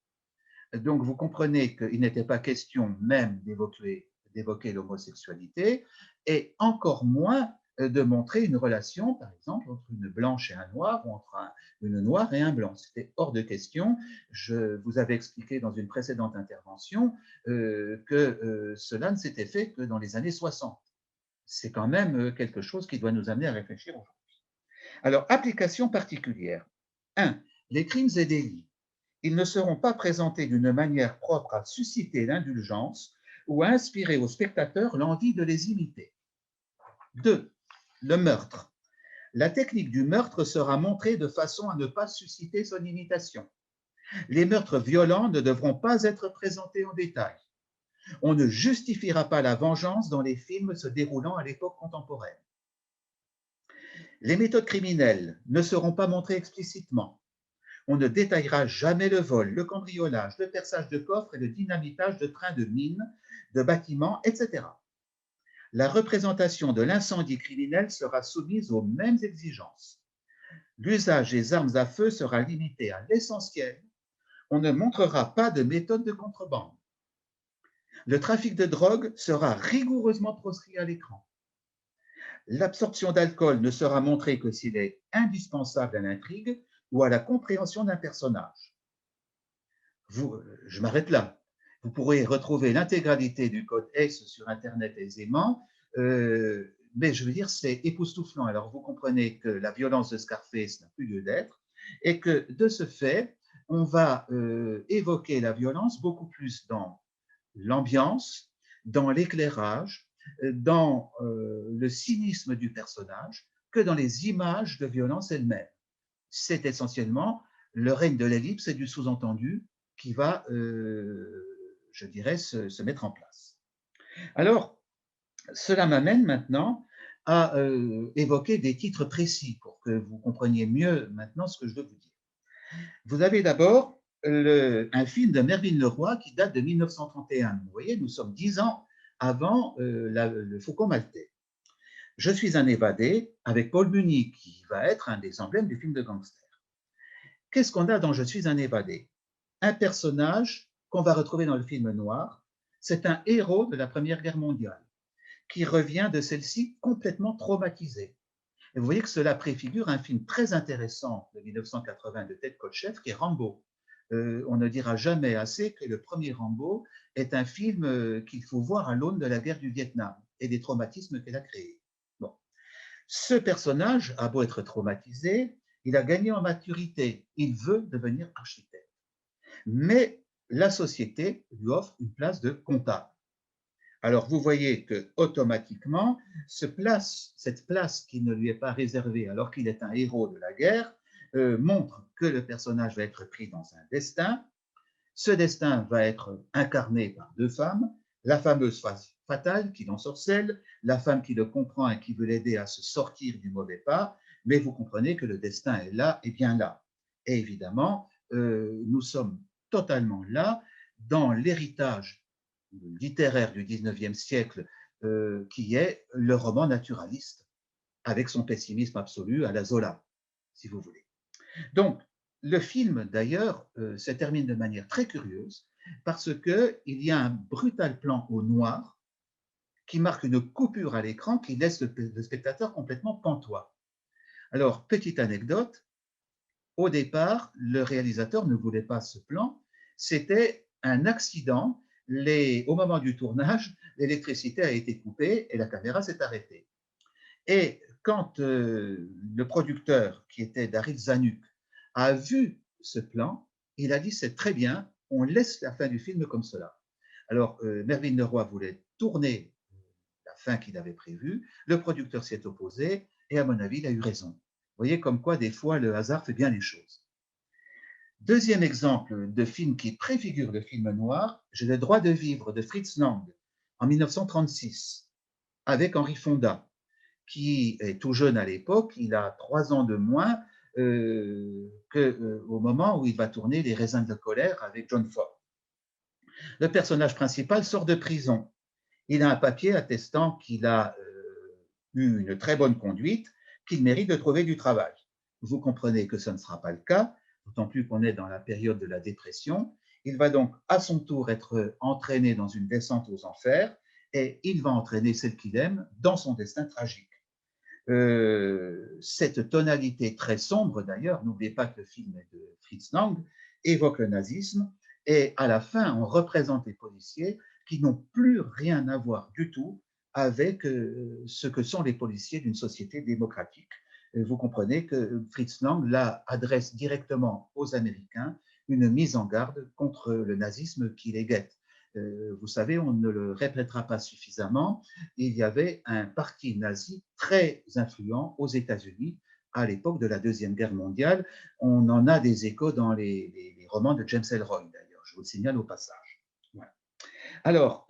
Donc, vous comprenez qu'il n'était pas question même d'évoquer l'homosexualité et encore moins de montrer une relation, par exemple, entre une blanche et un noir ou entre une noire et un blanc. C'était hors de question. Je vous avais expliqué dans une précédente intervention que cela ne s'était fait que dans les années 60. C'est quand même quelque chose qui doit nous amener à réfléchir aujourd'hui. Alors, application particulière. 1. Les crimes et délits. Ils ne seront pas présentés d'une manière propre à susciter l'indulgence ou à inspirer aux spectateurs l'envie de les imiter. 2. Le meurtre. La technique du meurtre sera montrée de façon à ne pas susciter son imitation. Les meurtres violents ne devront pas être présentés en détail. On ne justifiera pas la vengeance dans les films se déroulant à l'époque contemporaine. Les méthodes criminelles ne seront pas montrées explicitement. On ne détaillera jamais le vol, le cambriolage, le perçage de coffres et le dynamitage de trains de mines, de bâtiments, etc. La représentation de l'incendie criminel sera soumise aux mêmes exigences. L'usage des armes à feu sera limité à l'essentiel. On ne montrera pas de méthode de contrebande. Le trafic de drogue sera rigoureusement proscrit à l'écran. L'absorption d'alcool ne sera montrée que s'il est indispensable à l'intrigue ou à la compréhension d'un personnage. Je m'arrête là. Vous pourrez retrouver l'intégralité du code Hays sur Internet aisément, mais je veux dire, c'est époustouflant. Alors, vous comprenez que la violence de Scarface n'a plus lieu d'être et que, de ce fait, on va évoquer la violence beaucoup plus dans l'ambiance, dans l'éclairage, dans le cynisme du personnage, que dans les images de violence elles-mêmes. C'est essentiellement le règne de l'ellipse et du sous-entendu qui va, je dirais, se mettre en place. Alors, cela m'amène maintenant à évoquer des titres précis pour que vous compreniez mieux maintenant ce que je veux vous dire. Vous avez d'abord un film de Mervyn Leroy qui date de 1931. Vous voyez, nous sommes 10 ans avant le Faucon maltais. Je suis un évadé avec Paul Muni, qui va être un des emblèmes du film de gangster. Qu'est-ce qu'on a dans Je suis un évadé? Un personnage qu'on va retrouver dans le film noir. C'est un héros de la Première Guerre mondiale qui revient de celle-ci complètement traumatisé. Et vous voyez que cela préfigure un film très intéressant de 1980 de Ted Kotcheff qui est Rambo. On ne dira jamais assez que le premier Rambo est un film qu'il faut voir à l'aune de la guerre du Vietnam et des traumatismes qu'elle a créés. Bon. Ce personnage a beau être traumatisé, il a gagné en maturité, il veut devenir architecte. Mais la société lui offre une place de comptable. Alors vous voyez que automatiquement, cette place qui ne lui est pas réservée alors qu'il est un héros de la guerre, montre que le personnage va être pris dans un destin. Ce destin va être incarné par deux femmes, la fameuse face fatale qui l'ensorcelle, la femme qui le comprend et qui veut l'aider à se sortir du mauvais pas, mais vous comprenez que le destin est là et bien là. Et évidemment, nous sommes totalement là dans l'héritage littéraire du 19e siècle, qui est le roman naturaliste, avec son pessimisme absolu à la Zola, si vous voulez. Donc, le film, d'ailleurs, se termine de manière très curieuse, parce qu'il y a un brutal plan au noir qui marque une coupure à l'écran qui laisse le spectateur complètement pantois. Alors, petite anecdote, au départ, le réalisateur ne voulait pas ce plan, c'était un accident. Au moment du tournage, l'électricité a été coupée et la caméra s'est arrêtée. Et quand le producteur, qui était Daryl Zanuck, a vu ce plan, il a dit c'est très bien, on laisse la fin du film comme cela. Alors, Mervyn Leroy voulait tourner la fin qu'il avait prévue, le producteur s'y est opposé, et à mon avis, il a eu raison. Vous voyez comme quoi, des fois, le hasard fait bien les choses. Deuxième exemple de film qui préfigure le film noir, j'ai Le droit de vivre de Fritz Lang en 1936 avec Henri Fonda, qui est tout jeune à l'époque, il a 3 ans de moins qu'au moment où il va tourner Les raisins de colère avec John Ford. Le personnage principal sort de prison. Il a un papier attestant qu'il a eu une très bonne conduite, qu'il mérite de trouver du travail. Vous comprenez que ce ne sera pas le cas, d'autant plus qu'on est dans la période de la dépression. Il va donc à son tour être entraîné dans une descente aux enfers et il va entraîner celle qu'il aime dans son destin tragique. Cette tonalité très sombre, d'ailleurs, n'oubliez pas que le film est de Fritz Lang, évoque le nazisme, et à la fin, on représente les policiers qui n'ont plus rien à voir du tout avec ce que sont les policiers d'une société démocratique. Vous comprenez que Fritz Lang, là, adresse directement aux Américains une mise en garde contre le nazisme qui les guette. Vous savez, on ne le répétera pas suffisamment, il y avait un parti nazi très influent aux États-Unis à l'époque de la Deuxième Guerre mondiale. On en a des échos dans les romans de James Ellroy, d'ailleurs, je vous le signale au passage. Voilà. Alors,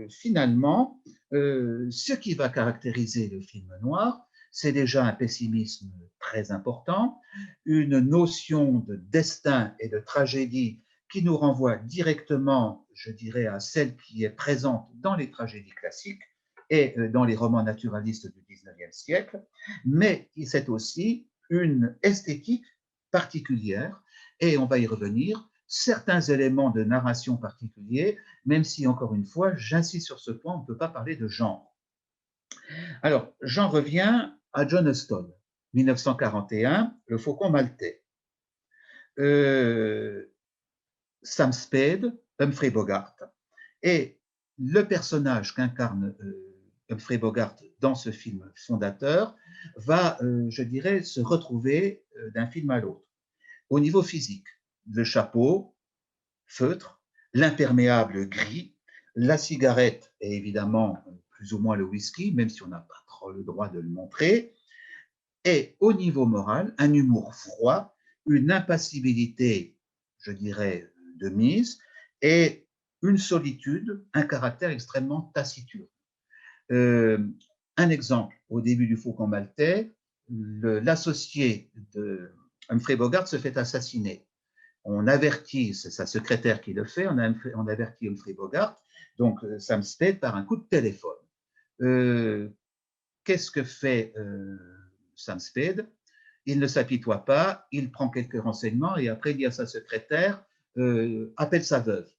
finalement, ce qui va caractériser le film noir, c'est déjà un pessimisme très important, une notion de destin et de tragédie qui nous renvoie directement, je dirais, à celle qui est présente dans les tragédies classiques et dans les romans naturalistes du XIXe siècle, mais c'est aussi une esthétique particulière, et on va y revenir, certains éléments de narration particuliers, même si, encore une fois, j'insiste sur ce point, on ne peut pas parler de genre. Alors, j'en reviens à John Huston, 1941, Le Faucon maltais. Sam Spade, Humphrey Bogart, et le personnage qu'incarne Humphrey Bogart dans ce film fondateur va, je dirais, se retrouver d'un film à l'autre. Au niveau physique, le chapeau, feutre, l'imperméable gris, la cigarette et évidemment plus ou moins le whisky, même si on n'a pas trop le droit de le montrer, et au niveau moral, un humour froid, une impassibilité, je dirais, de mise, et une solitude, un caractère extrêmement taciturne. Euh, un exemple, au début du Faucon maltais, l'associé de Humphrey Bogart se fait assassiner. On avertit, c'est sa secrétaire qui le fait, on avertit Humphrey Bogart, donc Sam Spade par un coup de téléphone. Qu'est-ce que fait Sam Spade? Il ne s'apitoie pas, il prend quelques renseignements et après il dit à sa secrétaire appelle sa veuve.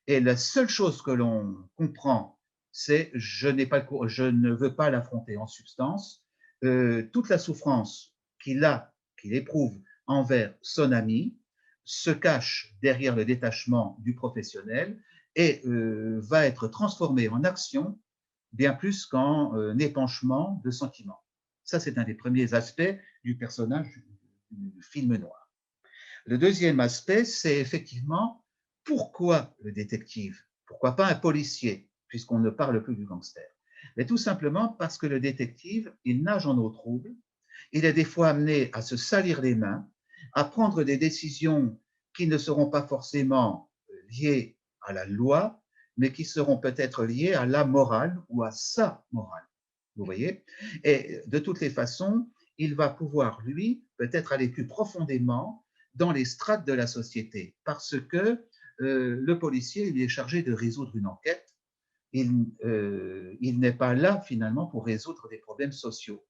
Et la seule chose que l'on comprend, c'est je ne veux pas l'affronter en substance. Toute la souffrance qu'il éprouve envers son ami, se cache derrière le détachement du professionnel et va être transformée en action bien plus qu'en épanchement de sentiments. Ça, c'est un des premiers aspects du personnage du film noir. Le deuxième aspect, c'est effectivement pourquoi le détective? Pourquoi pas un policier, puisqu'on ne parle plus du gangster? Mais tout simplement parce que le détective, il nage en eau trouble, il est des fois amené à se salir les mains, à prendre des décisions qui ne seront pas forcément liées à la loi, mais qui seront peut-être liées à la morale ou à sa morale. Vous voyez? Et de toutes les façons, il va pouvoir, lui, peut-être aller plus profondément dans les strates de la société, parce que le policier, il est chargé de résoudre une enquête. Il n'est pas là, finalement, pour résoudre des problèmes sociaux,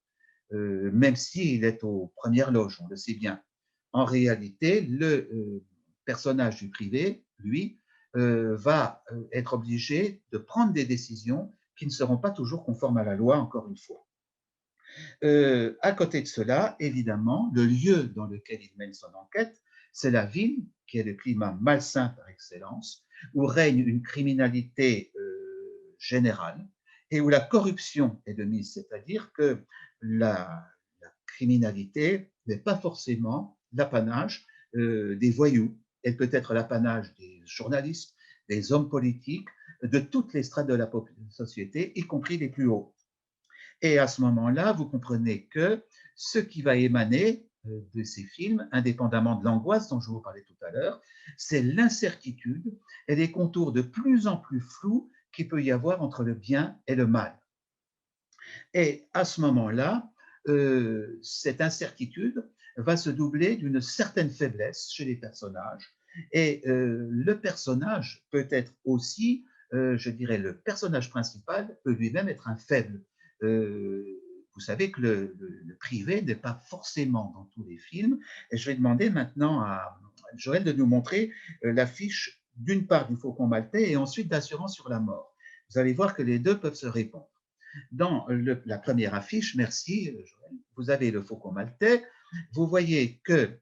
même s'il est aux premières loges, on le sait bien. En réalité, le personnage du privé, lui, va être obligé de prendre des décisions qui ne seront pas toujours conformes à la loi, encore une fois. À côté de cela, évidemment, le lieu dans lequel il mène son enquête, c'est la ville, qui est le climat malsain par excellence, où règne une criminalité générale et où la corruption est de mise, c'est-à-dire que la criminalité n'est pas forcément l'apanage des voyous, elle peut être l'apanage des journalistes, des hommes politiques, de toutes les strates de la société, y compris les plus hauts. Et à ce moment-là, vous comprenez que ce qui va émaner de ces films, indépendamment de l'angoisse dont je vous parlais tout à l'heure, c'est l'incertitude et les contours de plus en plus flous qu'il peut y avoir entre le bien et le mal. Et à ce moment-là, cette incertitude va se doubler d'une certaine faiblesse chez les personnages. Et le personnage peut être aussi, je dirais, le personnage principal peut lui-même être un faible. Vous savez que le privé n'est pas forcément dans tous les films. Et je vais demander maintenant à Joël de nous montrer l'affiche d'une part du Faucon maltais et ensuite d'Assurance sur la mort. Vous allez voir que les deux peuvent se répondre. Dans la première affiche, merci Joël, vous avez le Faucon maltais. Vous voyez que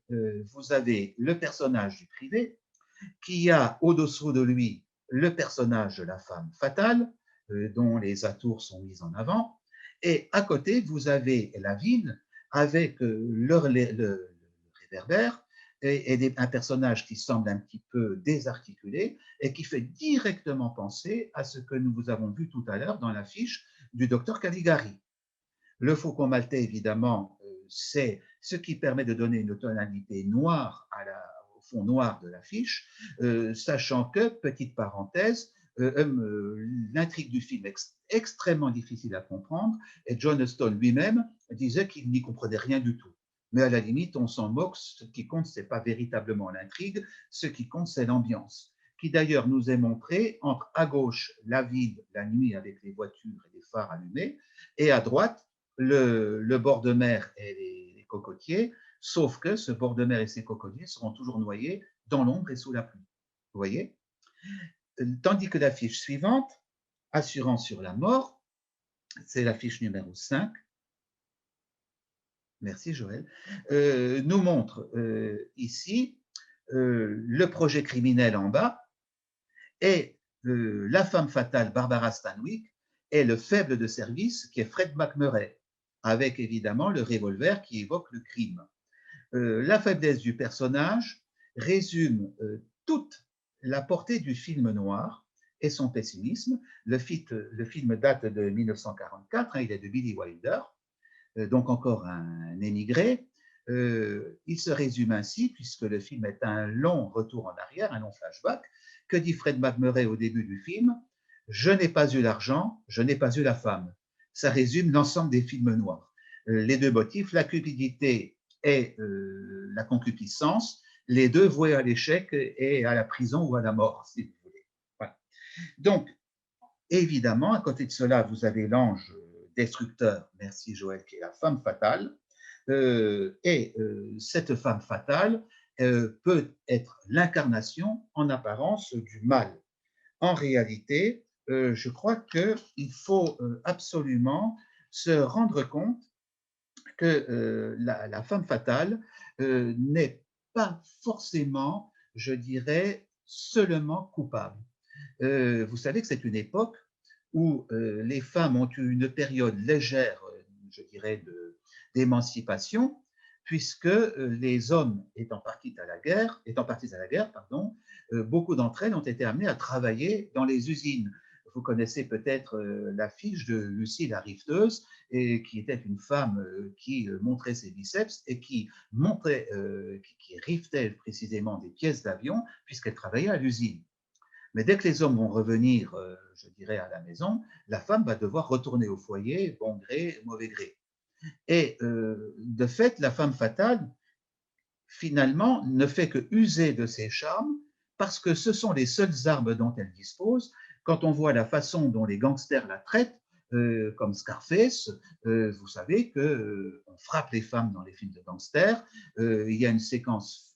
vous avez le personnage du privé qui a au-dessous de lui le personnage de la femme fatale, dont les atours sont mis en avant. Et à côté, vous avez la ville avec le réverbère et un personnage qui semble un petit peu désarticulé et qui fait directement penser à ce que nous vous avons vu tout à l'heure dans l'affiche du docteur Caligari. Le Faucon maltais, évidemment, c'est ce qui permet de donner une tonalité noire au fond noir de l'affiche, sachant que, petite parenthèse, l'intrigue du film est extrêmement difficile à comprendre et John Huston lui-même disait qu'il n'y comprenait rien du tout. Mais à la limite, on s'en moque, ce qui compte, ce n'est pas véritablement l'intrigue, ce qui compte, c'est l'ambiance, qui d'ailleurs nous est montrée entre à gauche la ville, la nuit avec les voitures et les phares allumés, et à droite le bord de mer et les cocotiers, sauf que ce bord de mer et ses cocotiers seront toujours noyés dans l'ombre et sous la pluie. Vous voyez? Tandis que l'affiche suivante, Assurance sur la mort, c'est l'affiche numéro 5, merci Joël, nous montre ici le projet criminel en bas et la femme fatale Barbara Stanwyck et le faible de service qui est Fred McMurray, avec évidemment le revolver qui évoque le crime. La faiblesse du personnage résume toute la portée du film noir et son pessimisme. Le film date de 1944, il est de Billy Wilder, donc encore un émigré. Il se résume ainsi, puisque le film est un long retour en arrière, un long flashback. Que dit Fred McMurray au début du film? Je n'ai pas eu l'argent, je n'ai pas eu la femme. Ça résume l'ensemble des films noirs. Les deux motifs, la cupidité et la concupiscence, les deux voués à l'échec et à la prison ou à la mort, si vous voulez. Voilà. Donc, évidemment, à côté de cela, vous avez l'ange destructeur, merci Joël, qui est la femme fatale. Cette femme fatale peut être l'incarnation en apparence du mal. En réalité, je crois qu'il faut absolument se rendre compte que la femme fatale n'est pas forcément, je dirais, seulement coupable. Vous savez que c'est une époque où les femmes ont eu une période légère, je dirais, d'émancipation, puisque les hommes étant partis à la guerre, beaucoup d'entre elles ont été amenées à travailler dans les usines. Vous connaissez peut-être l'affiche de Lucie la rifteuse, et qui était une femme qui montrait ses biceps et qui riftait précisément des pièces d'avion puisqu'elle travaillait à l'usine. Mais dès que les hommes vont revenir, je dirais, à la maison, la femme va devoir retourner au foyer, bon gré, mauvais gré. Et de fait, la femme fatale, finalement, ne fait que user de ses charmes parce que ce sont les seules armes dont elle dispose. Quand on voit la façon dont les gangsters la traitent, comme Scarface. Vous savez qu'on frappe les femmes dans les films de gangsters. Il y a une séquence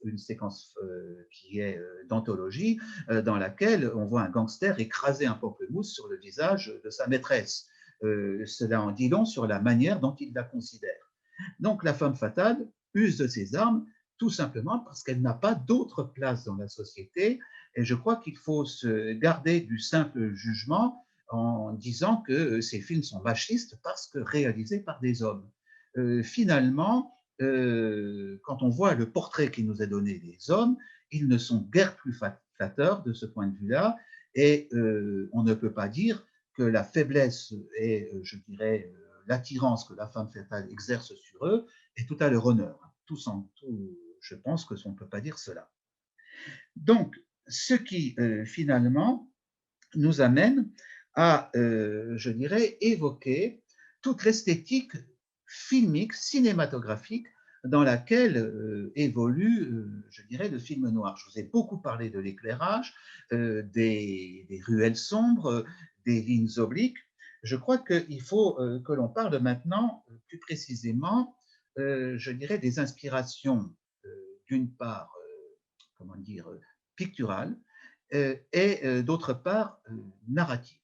qui est d'anthologie dans laquelle on voit un gangster écraser un pamplemousse sur le visage de sa maîtresse. Cela en dit long sur la manière dont il la considère. Donc la femme fatale use de ses armes tout simplement parce qu'elle n'a pas d'autre place dans la société. Et je crois qu'il faut se garder du simple jugement en disant que ces films sont machistes parce que réalisés par des hommes. Finalement, quand on voit le portrait qui nous est donné des hommes, ils ne sont guère plus flatteurs de ce point de vue-là, et on ne peut pas dire que la faiblesse et, je dirais, l'attirance que la femme fatale exerce sur eux est tout à leur honneur. Je pense que on ne peut pas dire cela. Donc, ce qui finalement nous amène à, je dirais, évoquer toute l'esthétique filmique, cinématographique dans laquelle évolue, je dirais, le film noir. Je vous ai beaucoup parlé de l'éclairage, des ruelles sombres, des lignes obliques. Je crois qu'il faut que l'on parle maintenant plus précisément, je dirais, des inspirations, d'une part, comment dire, picturales, et d'autre part, narratives.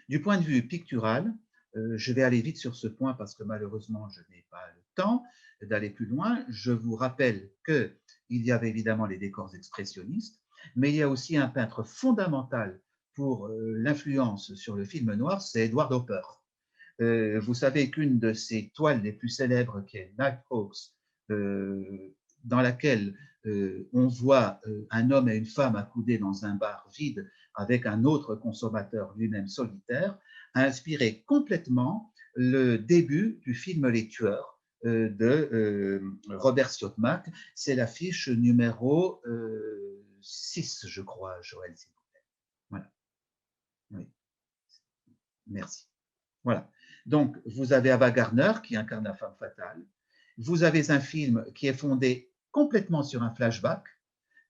Du point de vue pictural, je vais aller vite sur ce point parce que malheureusement, je n'ai pas le temps d'aller plus loin. Je vous rappelle qu'il y avait évidemment les décors expressionnistes, mais il y a aussi un peintre fondamental pour l'influence sur le film noir, c'est Edward Hopper. Vous savez qu'une de ses toiles les plus célèbres, qui est Nighthawks, dans laquelle on voit un homme et une femme accoudés dans un bar vide avec un autre consommateur, lui-même solitaire, a inspiré complètement le début du film Les Tueurs de Robert Siodmak. C'est l'affiche numéro 6, je crois, Joël, s'il vous plaît. Voilà. Oui. Merci. Voilà. Donc, vous avez Ava Gardner qui incarne la femme fatale. Vous avez un film qui est fondé complètement sur un flashback,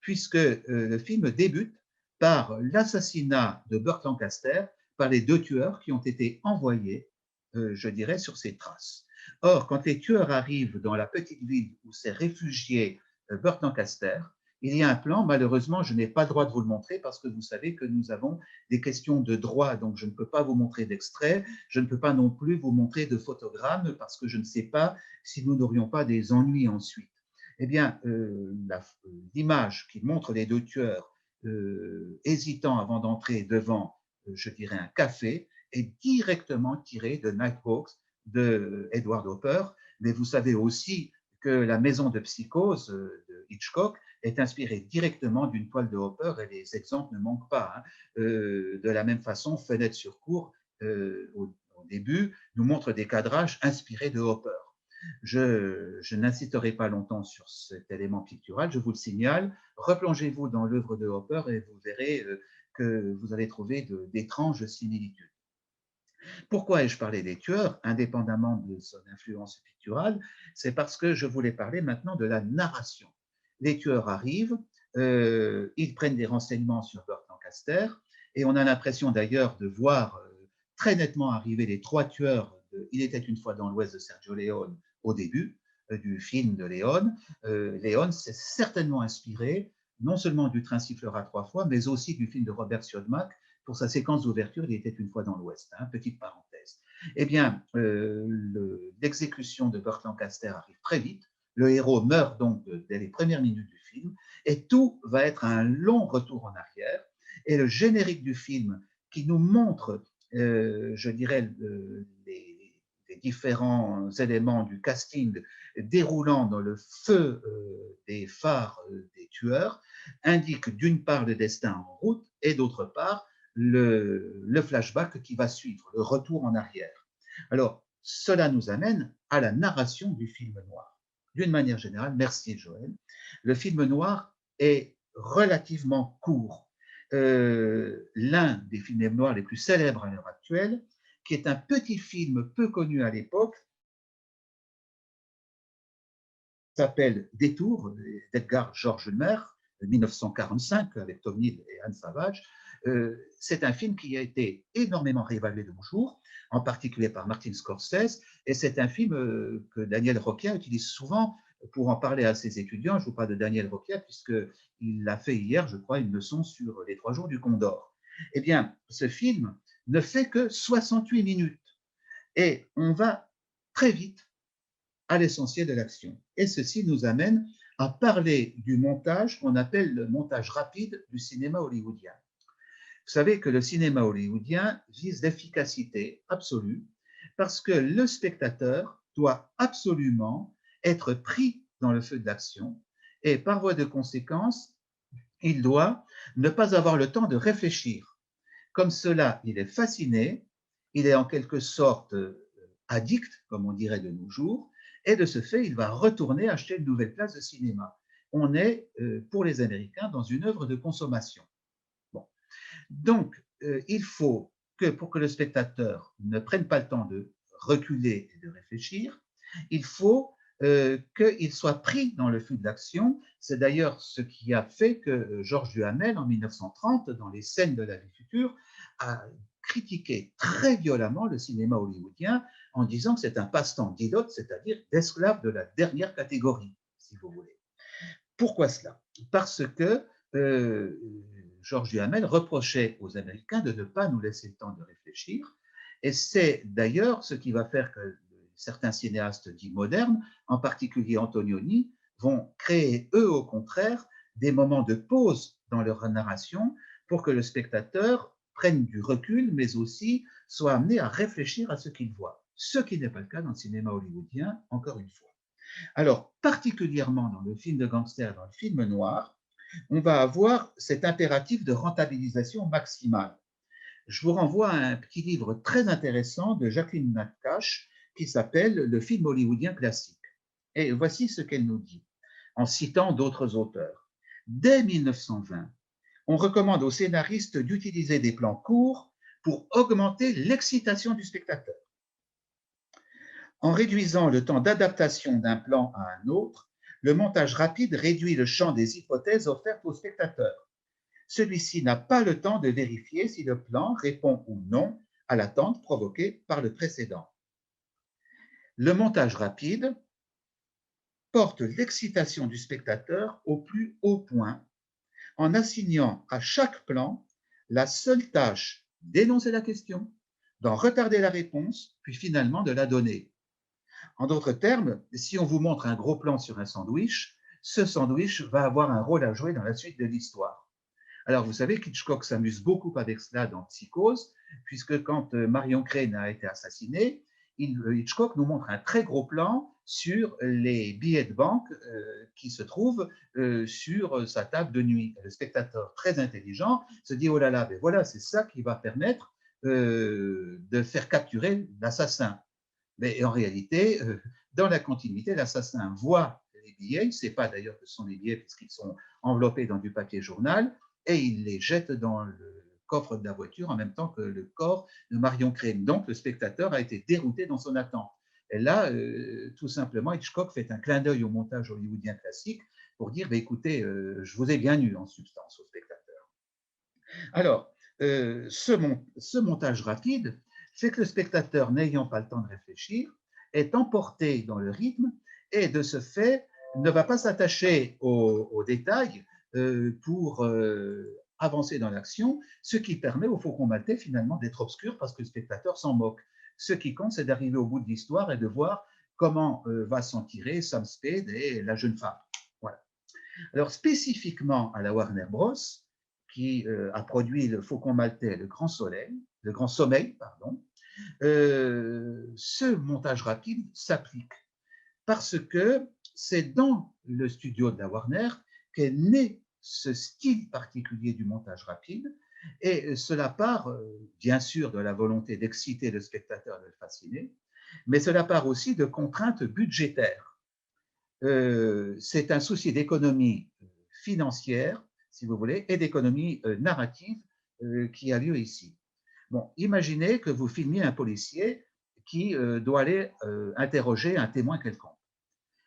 puisque le film débute par l'assassinat de Burt Lancaster par les deux tueurs qui ont été envoyés, je dirais, sur ses traces. Or, quand les tueurs arrivent dans la petite ville où s'est réfugié Burt Lancaster, il y a un plan. Malheureusement, je n'ai pas le droit de vous le montrer parce que vous savez que nous avons des questions de droit, donc je ne peux pas vous montrer d'extrait, je ne peux pas non plus vous montrer de photogrammes parce que je ne sais pas si nous n'aurions pas des ennuis ensuite. Eh bien, l'image qui montre les deux tueurs hésitant avant d'entrer devant, je dirais, un café, est directement tirée de Nighthawks de Edward Hopper, mais vous savez aussi que la maison de psychose de Hitchcock est inspirée directement d'une toile de Hopper, et les exemples ne manquent pas. Hein. De la même façon, Fenêtre sur cour, au début, nous montre des cadrages inspirés de Hopper. Je n'insisterai pas longtemps sur cet élément pictural, je vous le signale. Replongez-vous dans l'œuvre de Hopper et vous verrez que vous allez trouver d'étranges similitudes. Pourquoi ai-je parlé des tueurs, indépendamment de son influence picturale? C'est parce que je voulais parler maintenant de la narration. Les tueurs arrivent, ils prennent des renseignements sur Burt Lancaster, et on a l'impression d'ailleurs de voir très nettement arriver les trois tueurs de Il était une fois dans l'Ouest de Sergio Leone au début du film de Leone. Leone s'est certainement inspiré non seulement du Train sifflera trois fois, mais aussi du film de Robert Siodmak pour sa séquence d'ouverture, Il était une fois dans l'Ouest. Hein, petite parenthèse. Eh bien, l'exécution de Burt Lancaster arrive très vite. Le héros meurt donc dès les premières minutes du film, et tout va être un long retour en arrière. Et le générique du film qui nous montre, je dirais, les différents éléments du casting déroulant dans le feu des phares des tueurs, indique d'une part le destin en route et d'autre part le flashback qui va suivre, le retour en arrière. Alors, cela nous amène à la narration du film noir. D'une manière générale, merci Joël, le film noir est relativement court. L'un des films noirs les plus célèbres à l'heure actuelle, qui est un petit film peu connu à l'époque, s'appelle Détour, d'Edgar Georges Ulmer, 1945 avec Tom Neal et Anne Savage. C'est un film qui a été énormément réévalué de nos jours, en particulier par Martin Scorsese, et c'est un film que Daniel Roquia utilise souvent pour en parler à ses étudiants. Je vous parle de Daniel Roquia puisqu'il a fait hier, je crois, une leçon sur les 3 jours du Condor. Eh bien, ce film ne fait que 68 minutes et on va très vite à l'essentiel de l'action. Et ceci nous amène à parler du montage qu'on appelle le montage rapide du cinéma hollywoodien. Vous savez que le cinéma hollywoodien vise l'efficacité absolue parce que le spectateur doit absolument être pris dans le feu de l'action et par voie de conséquence, il doit ne pas avoir le temps de réfléchir. Comme cela, il est fasciné, il est en quelque sorte addict, comme on dirait de nos jours, et de ce fait, il va retourner acheter une nouvelle place de cinéma. On est, pour les Américains, dans une œuvre de consommation. Bon. Donc, il faut que, pour que le spectateur ne prenne pas le temps de reculer et de réfléchir, il faut qu'il soit pris dans le flux de l'action. C'est d'ailleurs ce qui a fait que Georges Duhamel, en 1930, dans Les scènes de la vie future, a critiqué très violemment le cinéma hollywoodien en disant que c'est un passe-temps d'idote, c'est-à-dire d'esclave de la dernière catégorie, si vous voulez. Pourquoi cela? Parce que Georges Duhamel reprochait aux Américains de ne pas nous laisser le temps de réfléchir, et c'est d'ailleurs ce qui va faire que certains cinéastes dits modernes, en particulier Antonioni, vont créer, eux, au contraire, des moments de pause dans leur narration pour que le spectateur prenne du recul, mais aussi soit amené à réfléchir à ce qu'il voit. Ce qui n'est pas le cas dans le cinéma hollywoodien, encore une fois. Alors, particulièrement dans le film de gangster, dans le film noir, on va avoir cet impératif de rentabilisation maximale. Je vous renvoie à un petit livre très intéressant de Jacqueline Nakache qui s'appelle Le film hollywoodien classique. Et voici ce qu'elle nous dit, en citant d'autres auteurs. Dès 1920, on recommande aux scénaristes d'utiliser des plans courts pour augmenter l'excitation du spectateur. En réduisant le temps d'adaptation d'un plan à un autre, le montage rapide réduit le champ des hypothèses offertes au spectateur. Celui-ci n'a pas le temps de vérifier si le plan répond ou non à l'attente provoquée par le précédent. Le montage rapide porte l'excitation du spectateur au plus haut point en assignant à chaque plan la seule tâche d'énoncer la question, d'en retarder la réponse, puis finalement de la donner. En d'autres termes, si on vous montre un gros plan sur un sandwich, ce sandwich va avoir un rôle à jouer dans la suite de l'histoire. Alors, vous savez qu'Hitchcock s'amuse beaucoup avec cela dans Psychose, puisque quand Marion Crane a été assassinée, Hitchcock nous montre un très gros plan sur les billets de banque qui se trouvent sur sa table de nuit. Le spectateur, très intelligent, se dit, oh là là, ben voilà, c'est ça qui va permettre de faire capturer l'assassin. Mais en réalité, dans la continuité, l'assassin voit les billets, il ne sait pas d'ailleurs que ce sont les billets puisqu'ils sont enveloppés dans du papier journal, et il les jette dans le coffre de la voiture en même temps que le corps de Marion Crane. Donc le spectateur a été dérouté dans son attente. Et là, tout simplement, Hitchcock fait un clin d'œil au montage hollywoodien classique pour dire, bah, écoutez, je vous ai bien eu en substance au spectateur. Alors, ce montage rapide fait que le spectateur, n'ayant pas le temps de réfléchir, est emporté dans le rythme et de ce fait ne va pas s'attacher aux détails pour avancer dans l'action, ce qui permet au Faucon Maltais finalement d'être obscur parce que le spectateur s'en moque. Ce qui compte, c'est d'arriver au bout de l'histoire et de voir comment va s'en tirer Sam Spade et la jeune femme. Voilà. Alors spécifiquement à la Warner Bros, qui a produit le Faucon Maltais, le Grand Sommeil, pardon, ce montage rapide s'applique parce que c'est dans le studio de la Warner qu'est né ce style particulier du montage rapide, et cela part bien sûr de la volonté d'exciter le spectateur et de le fasciner, mais cela part aussi de contraintes budgétaires. C'est un souci d'économie financière, si vous voulez, et d'économie narrative qui a lieu ici. Bon, imaginez que vous filmiez un policier qui doit aller interroger un témoin quelconque.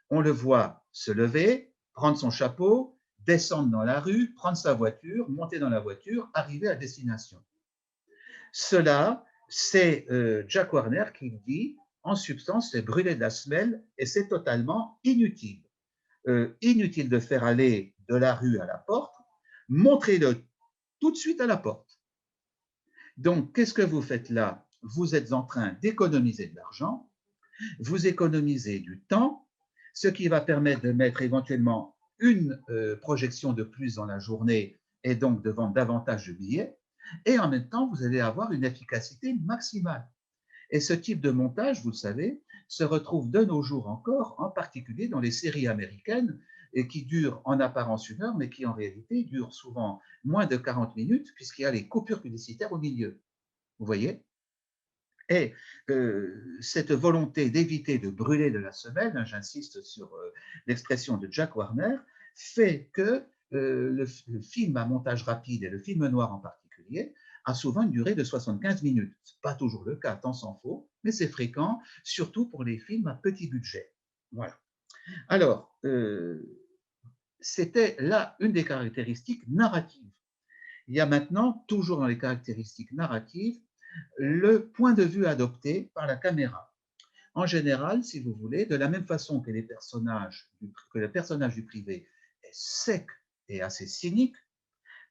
On le voit se lever, prendre son chapeau, descendre dans la rue, prendre sa voiture, monter dans la voiture, arriver à destination. Cela, c'est Jack Warner qui dit, en substance, c'est brûler de la semelle et c'est totalement inutile. Inutile de faire aller de la rue à la porte, montrez-le tout de suite à la porte. Donc, qu'est-ce que vous faites là? Vous êtes en train d'économiser de l'argent, vous économisez du temps, ce qui va permettre de mettre éventuellement une projection de plus dans la journée et donc de vendre davantage de billets. Et en même temps, vous allez avoir une efficacité maximale. Et ce type de montage, vous le savez, se retrouve de nos jours encore, en particulier dans les séries américaines, et qui durent en apparence 1 heure, mais qui en réalité durent souvent moins de 40 minutes, puisqu'il y a les coupures publicitaires au milieu. Vous voyez? Et cette volonté d'éviter de brûler de la semelle, hein, j'insiste sur l'expression de Jack Warner, fait que le film à montage rapide et le film noir en particulier a souvent une durée de 75 minutes. Ce n'est pas toujours le cas, tant s'en faut, mais c'est fréquent, surtout pour les films à petit budget. Voilà. Alors, c'était là une des caractéristiques narratives. Il y a maintenant, toujours dans les caractéristiques narratives, le point de vue adopté par la caméra. En général, si vous voulez, de la même façon que le personnage du privé est sec et assez cynique,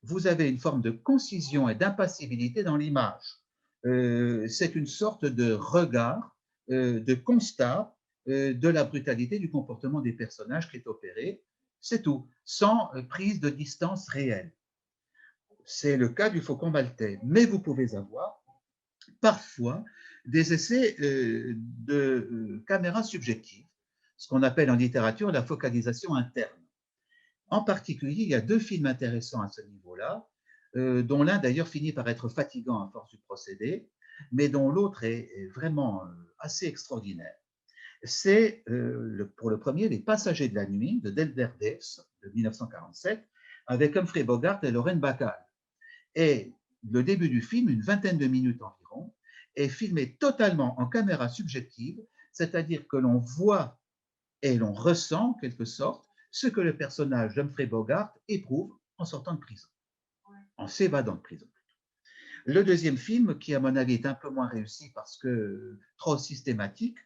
vous avez une forme de concision et d'impassibilité dans l'image. C'est une sorte de regard, de constat de la brutalité du comportement des personnages qui est opéré. C'est tout, sans prise de distance réelle. C'est le cas du Faucon maltais. Mais vous pouvez avoir parfois des essais de caméra subjective, ce qu'on appelle en littérature la focalisation interne. En particulier, il y a 2 films intéressants à ce niveau-là, dont l'un d'ailleurs finit par être fatigant à force du procédé, mais dont l'autre est vraiment assez extraordinaire. C'est pour le premier Les Passagers de la nuit de Delbert Daves de 1947, avec Humphrey Bogart et Lauren Bacall. Et le début du film, une vingtaine de minutes environ, est filmé totalement en caméra subjective, c'est-à-dire que l'on voit et l'on ressent, en quelque sorte, ce que le personnage d'Humphrey Bogart éprouve en sortant de prison, en s'évadant de prison. Le deuxième film, qui à mon avis est un peu moins réussi parce que trop systématique,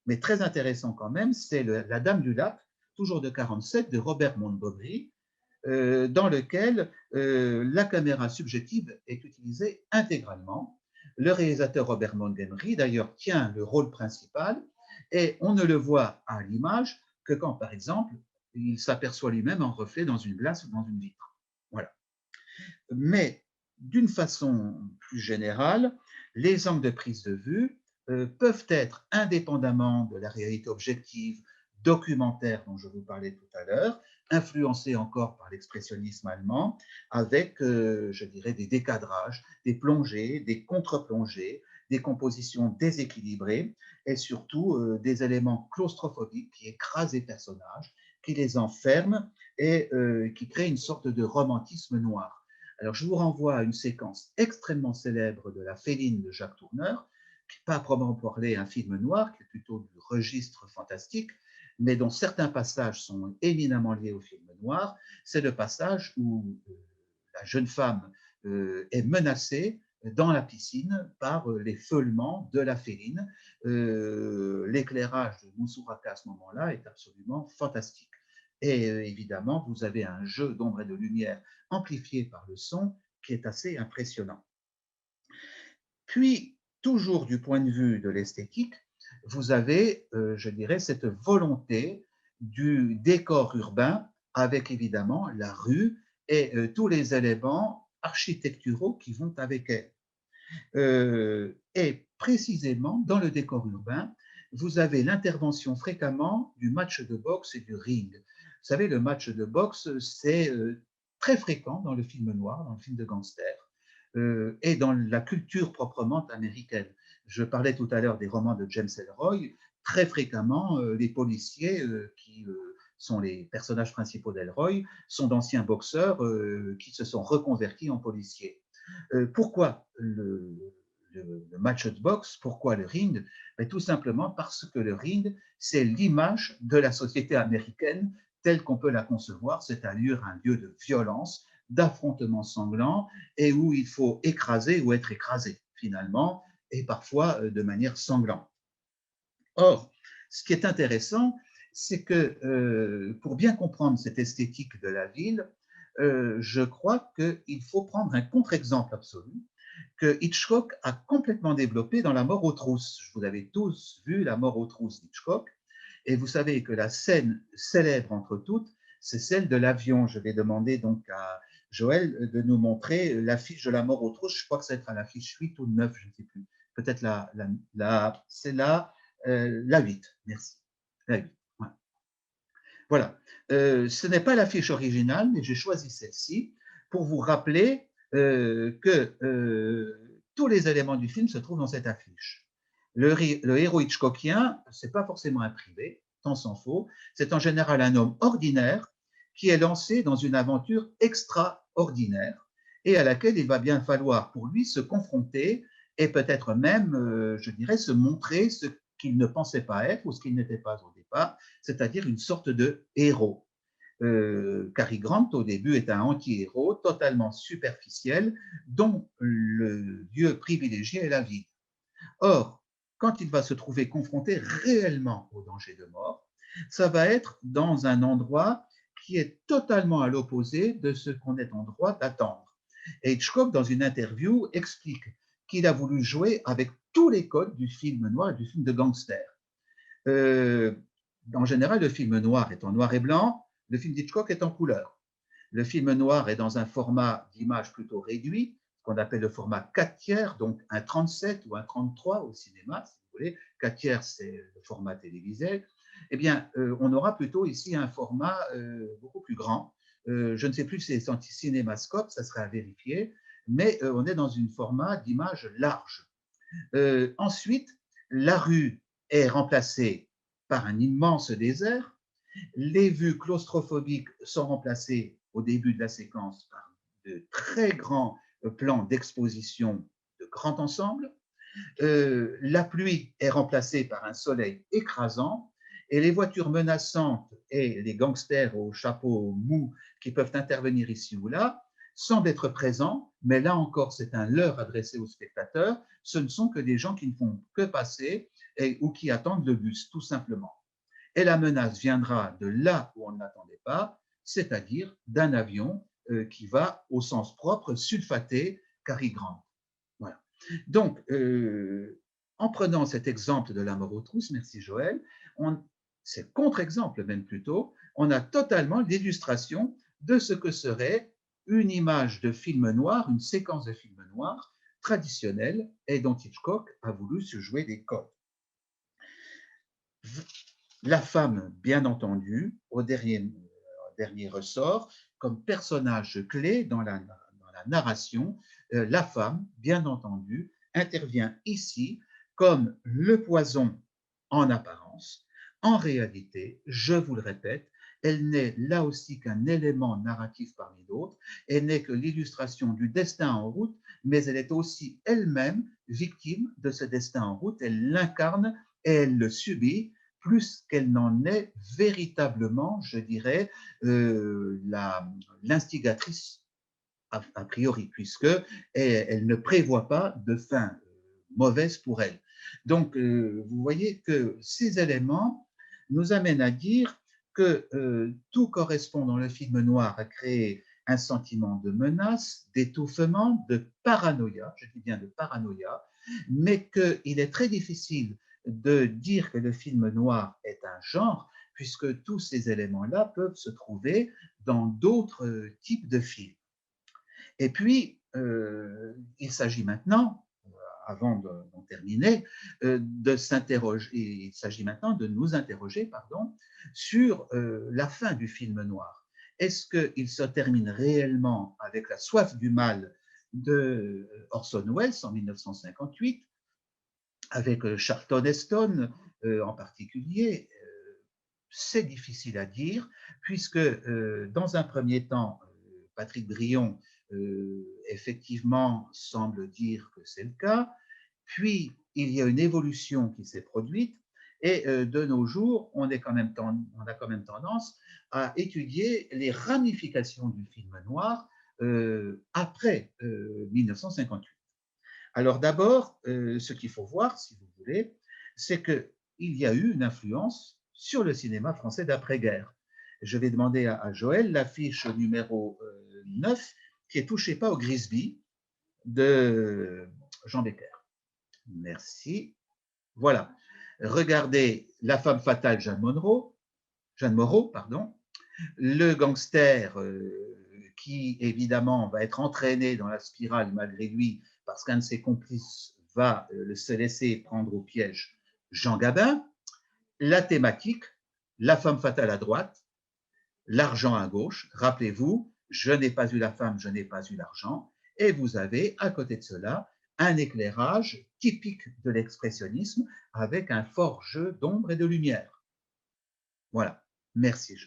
mais très intéressant quand même, c'est La Dame du Lac, toujours de 47, de Robert Montgomery, dans lequel la caméra subjective est utilisée intégralement. Le réalisateur Robert Montgomery, d'ailleurs, tient le rôle principal et on ne le voit à l'image que quand, par exemple, il s'aperçoit lui-même en reflet dans une glace ou dans une vitre. Voilà. Mais d'une façon plus générale, les angles de prise de vue peuvent être, indépendamment de la réalité objective, documentaire dont je vous parlais tout à l'heure, influencés encore par l'expressionnisme allemand, avec, je dirais, des décadrages, des plongées, des contre-plongées, des compositions déséquilibrées et surtout des éléments claustrophobiques qui écrasent les personnages, qui les enferment et qui créent une sorte de romantisme noir. Alors, je vous renvoie à une séquence extrêmement célèbre de La Féline de Jacques Tourneur, qui n'est pas à proprement parler un film noir, qui est plutôt du registre fantastique, mais dont certains passages sont éminemment liés au film noir. C'est le passage où la jeune femme est menacée dans la piscine par l'effeulement de la féline. L'éclairage de Moussouraka à ce moment-là est absolument fantastique. Et évidemment, vous avez un jeu d'ombre et de lumière amplifié par le son qui est assez impressionnant. Puis, toujours du point de vue de l'esthétique, vous avez, je dirais, cette volonté du décor urbain avec évidemment la rue et tous les éléments architecturaux qui vont avec elle. Et précisément, dans le décor urbain, vous avez l'intervention fréquemment du match de boxe et du ring. Vous savez, le match de boxe, c'est très fréquent dans le film noir, dans le film de gangster, et dans la culture proprement américaine. Je parlais tout à l'heure des romans de James Ellroy. Très fréquemment, les policiers qui sont les personnages principaux d'Ellroy sont d'anciens boxeurs qui se sont reconvertis en policiers. Pourquoi le match de boxe, pourquoi le ring? Tout simplement parce que le ring, c'est l'image de la société américaine telle qu'on peut la concevoir, c'est-à-dire un lieu de violence, d'affrontements sanglants et où il faut écraser ou être écrasé finalement, et parfois de manière sanglante. Or, ce qui est intéressant, c'est que pour bien comprendre cette esthétique de la ville, je crois qu'il faut prendre un contre-exemple absolu que Hitchcock a complètement développé dans La mort aux trousses. Vous avez tous vu La mort aux trousses d'Hitchcock, et vous savez que la scène célèbre entre toutes, c'est celle de l'avion. Je vais demander donc à Joël de nous montrer l'affiche de La mort aux trousses. Je crois que ça va être à l'affiche 8 ou 9, je ne sais plus. Peut-être c'est la 8, merci. La 8, ouais. Voilà. Ce n'est pas l'affiche originale, mais j'ai choisi celle-ci pour vous rappeler que tous les éléments du film se trouvent dans cette affiche. Le héros hitchcockien, ce n'est pas forcément un privé, tant s'en faut, c'est en général un homme ordinaire qui est lancé dans une aventure extraordinaire et à laquelle il va bien falloir pour lui se confronter et peut-être même, je dirais, se montrer ce qu'il ne pensait pas être ou ce qu'il n'était pas au départ, c'est-à-dire une sorte de héros. Cary Grant, au début, est un anti-héros totalement superficiel dont le lieu privilégié est la ville. Or, quand il va se trouver confronté réellement au danger de mort, ça va être dans un endroit qui est totalement à l'opposé de ce qu'on est en droit d'attendre. Et Hitchcock, dans une interview, explique qu'il a voulu jouer avec tous les codes du film noir et du film de gangster. Euh, En général, le film noir est en noir et blanc, le film d'Hitchcock est en couleur. Le film noir est dans un format d'image plutôt réduit, ce qu'on appelle le format 4 tiers, donc un 37 ou un 33 au cinéma, si vous voulez. 4 tiers, c'est le format télévisé. Eh bien, on aura plutôt ici un format beaucoup plus grand. Je ne sais plus si c'est en cinémascope, ça serait à vérifier, mais on est dans un format d'image large. Ensuite, la rue est remplacée par un immense désert. Les vues claustrophobiques sont remplacées au début de la séquence par de très grands plans d'exposition de grand ensemble. La pluie est remplacée par un soleil écrasant et les voitures menaçantes et les gangsters aux chapeaux mous qui peuvent intervenir ici ou là semblent être présents, mais là encore, c'est un leurre adressé aux spectateurs. Ce ne sont que des gens qui ne font que passer ou qui attendent le bus, tout simplement. Et la menace viendra de là où on ne l'attendait pas, c'est-à-dire d'un avion qui va, au sens propre, sulfater Cary Grant. Voilà. Donc, en prenant cet exemple de la mort aux trousses, merci Joël, c'est contre-exemple même plutôt, on a totalement l'illustration de ce que serait une image de film noir, une séquence de film noir traditionnelle et dont Hitchcock a voulu se jouer des codes. La femme, bien entendu, au dernier ressort, comme personnage clé dans la narration, la femme, bien entendu, intervient ici comme le poison en apparence. En réalité, je vous le répète, elle n'est là aussi qu'un élément narratif parmi d'autres, elle n'est que l'illustration du destin en route, mais elle est aussi elle-même victime de ce destin en route, elle l'incarne et elle le subit, plus qu'elle n'en est véritablement, je dirais, l'instigatrice a priori, puisque elle ne prévoit pas de fin mauvaise pour elle. Donc, vous voyez que ces éléments nous amènent à dire que tout correspond dans le film noir à créer un sentiment de menace, d'étouffement, de paranoïa, je dis bien de paranoïa, mais qu'il est très difficile de dire que le film noir est un genre, puisque tous ces éléments-là peuvent se trouver dans d'autres types de films. Et puis, il s'agit maintenant, avant d'en terminer, de s'interroger, il s'agit maintenant de nous interroger, pardon, sur la fin du film noir. Est-ce qu'il se termine réellement avec la soif du mal de Orson Welles en 1958, avec Charlton Heston en particulier? C'est difficile à dire, puisque dans un premier temps, Patrick Brion effectivement semble dire que c'est le cas, puis il y a une évolution qui s'est produite, Et de nos jours, on a quand même tendance à étudier les ramifications du film noir après 1958. Alors d'abord, ce qu'il faut voir, si vous voulez, c'est qu'il y a eu une influence sur le cinéma français d'après-guerre. Je vais demander à Joël l'affiche numéro 9, qui est Touchez pas au Grisby de Jean Becker. Merci. Voilà. Regardez La femme fatale Jeanne Moreau, pardon, le gangster qui évidemment va être entraîné dans la spirale malgré lui parce qu'un de ses complices va se laisser prendre au piège, Jean Gabin. La thématique, la femme fatale à droite, l'argent à gauche. Rappelez-vous, je n'ai pas eu la femme, je n'ai pas eu l'argent. Et vous avez à côté de cela un éclairage typique de l'expressionnisme avec un fort jeu d'ombre et de lumière. Voilà. Merci.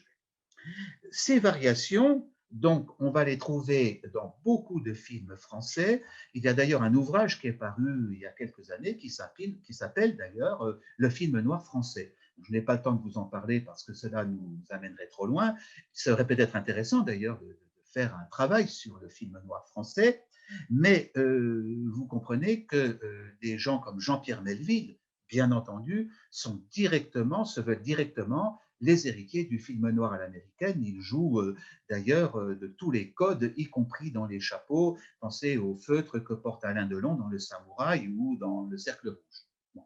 Ces variations, donc, on va les trouver dans beaucoup de films français. Il y a d'ailleurs un ouvrage qui est paru il y a quelques années qui s'appelle d'ailleurs Le film noir français. Je n'ai pas le temps de vous en parler parce que cela nous amènerait trop loin. Il serait peut-être intéressant d'ailleurs de faire un travail sur le film noir français, mais vous comprenez que des gens comme Jean-Pierre Melville, bien entendu, se veulent directement les héritiers du film noir à l'américaine. Ils jouent d'ailleurs de tous les codes, y compris dans les chapeaux. Pensez au feutre que porte Alain Delon dans Le Samouraï ou dans Le Cercle Rouge. Bon.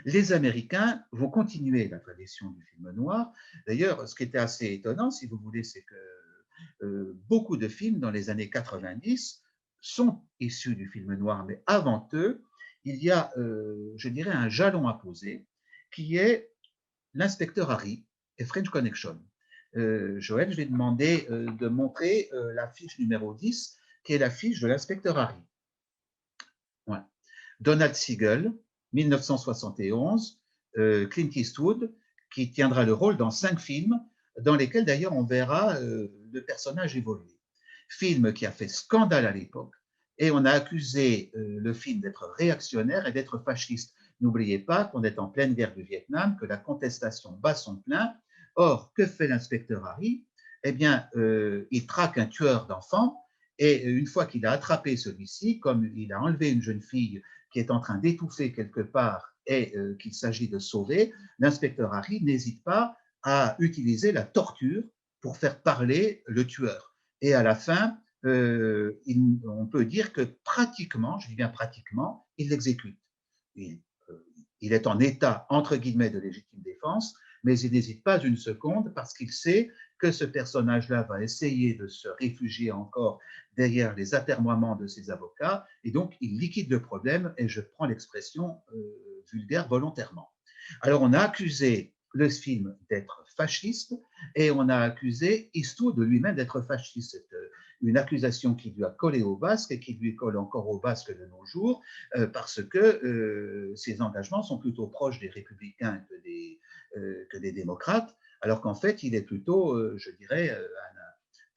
Les Américains vont continuer la tradition du film noir. D'ailleurs, ce qui était assez étonnant, si vous voulez, c'est que beaucoup de films dans les années 90 sont issus du film noir, mais avant eux, il y a, je dirais, un jalon à poser qui est l'inspecteur Harry et French Connection. Joël, je vais demander de montrer la fiche numéro 10, qui est la fiche de l'inspecteur Harry. Ouais. Donald Siegel, 1971, Clint Eastwood, qui tiendra le rôle dans 5 films, dans lesquels d'ailleurs on verra le personnage évoluer. Film qui a fait scandale à l'époque, et on a accusé le film d'être réactionnaire et d'être fasciste. N'oubliez pas qu'on est en pleine guerre du Vietnam, que la contestation bat son plein. Or, que fait l'inspecteur Harry? Eh bien, il traque un tueur d'enfants, et une fois qu'il a attrapé celui-ci, comme il a enlevé une jeune fille qui est en train d'étouffer quelque part et qu'il s'agit de sauver, l'inspecteur Harry n'hésite pas à utiliser la torture pour faire parler le tueur. Et à la fin, on peut dire que pratiquement, je dis bien pratiquement, il l'exécute. Il est en état, entre guillemets, de légitime défense, mais il n'hésite pas une seconde parce qu'il sait que ce personnage-là va essayer de se réfugier encore derrière les atermoiements de ses avocats, et donc il liquide le problème, et je prends l'expression vulgaire volontairement. Alors on a accusé le film d'être fasciste, et on a accusé Eastwood de lui-même d'être fasciste. C'est une accusation qui lui a collé au basque et qui lui colle encore au basque de nos jours, parce que ses engagements sont plutôt proches des républicains que des démocrates, alors qu'en fait, il est plutôt, je dirais,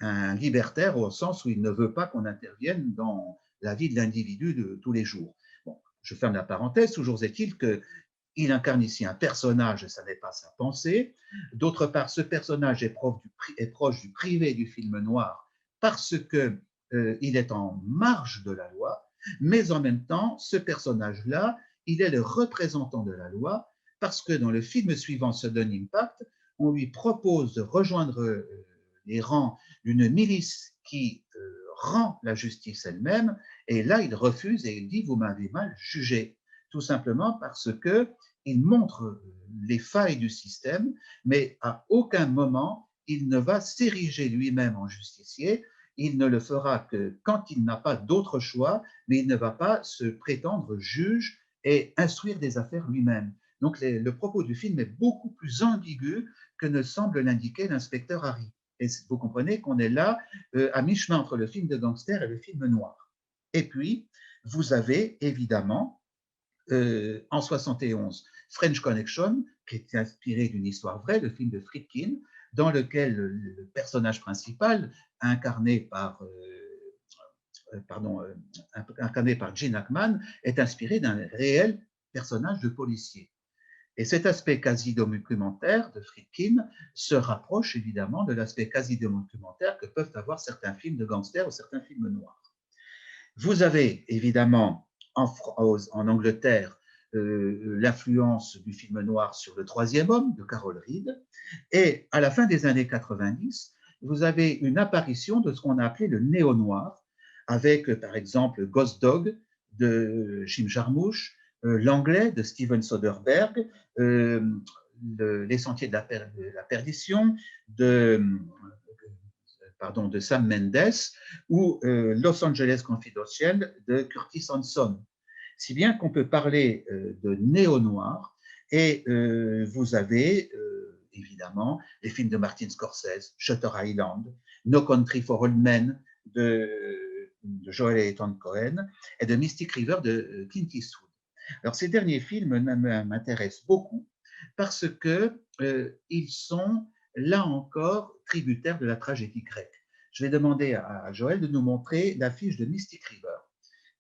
un libertaire au sens où il ne veut pas qu'on intervienne dans la vie de l'individu de tous les jours. Bon, je ferme la parenthèse, toujours est-il qu'il incarne ici un personnage, et ça n'est pas sa pensée. D'autre part, ce personnage est proche du privé du film noir parce que il est en marge de la loi, mais en même temps, ce personnage-là, il est le représentant de la loi parce que dans le film suivant, Sudden Impact, on lui propose de rejoindre les rangs d'une milice qui rend la justice elle-même, et là, il refuse et il dit « vous m'avez mal jugé », tout simplement parce qu'il montre les failles du système, mais à aucun moment, il ne va s'ériger lui-même en justicier. Il ne le fera que quand il n'a pas d'autre choix, mais il ne va pas se prétendre juge et instruire des affaires lui-même. Donc le propos du film est beaucoup plus ambigu que ne semble l'indiquer l'inspecteur Harry. Et vous comprenez qu'on est là à mi-chemin entre le film de gangster et le film noir. Et puis, vous avez évidemment, en 71, French Connection, qui est inspiré d'une histoire vraie, le film de Friedkin, dans lequel le personnage principal, incarné par incarné par Gene Hackman, est inspiré d'un réel personnage de policier. Et cet aspect quasi-documentaire de Friedkin se rapproche évidemment de l'aspect quasi-documentaire que peuvent avoir certains films de gangsters ou certains films noirs. Vous avez évidemment en Angleterre l'influence du film noir sur Le Troisième Homme de Carol Reed, et à la fin des années 90, vous avez une apparition de ce qu'on a appelé le néo-noir, avec par exemple Ghost Dog de Jim Jarmusch, L'Anglais de Steven Soderbergh, Les Sentiers de la Perdition de Sam Mendes ou Los Angeles Confidential de Curtis Hanson. Si bien qu'on peut parler de néo-noir, et vous avez évidemment les films de Martin Scorsese, Shutter Island, No Country for Old Men de Joel Edgerton Cohen et de Mystic River de Clint Eastwood. Alors ces derniers films m'intéressent beaucoup parce qu'ils sont là encore tributaires de la tragédie grecque. Je vais demander à Joël de nous montrer l'affiche de Mystic River,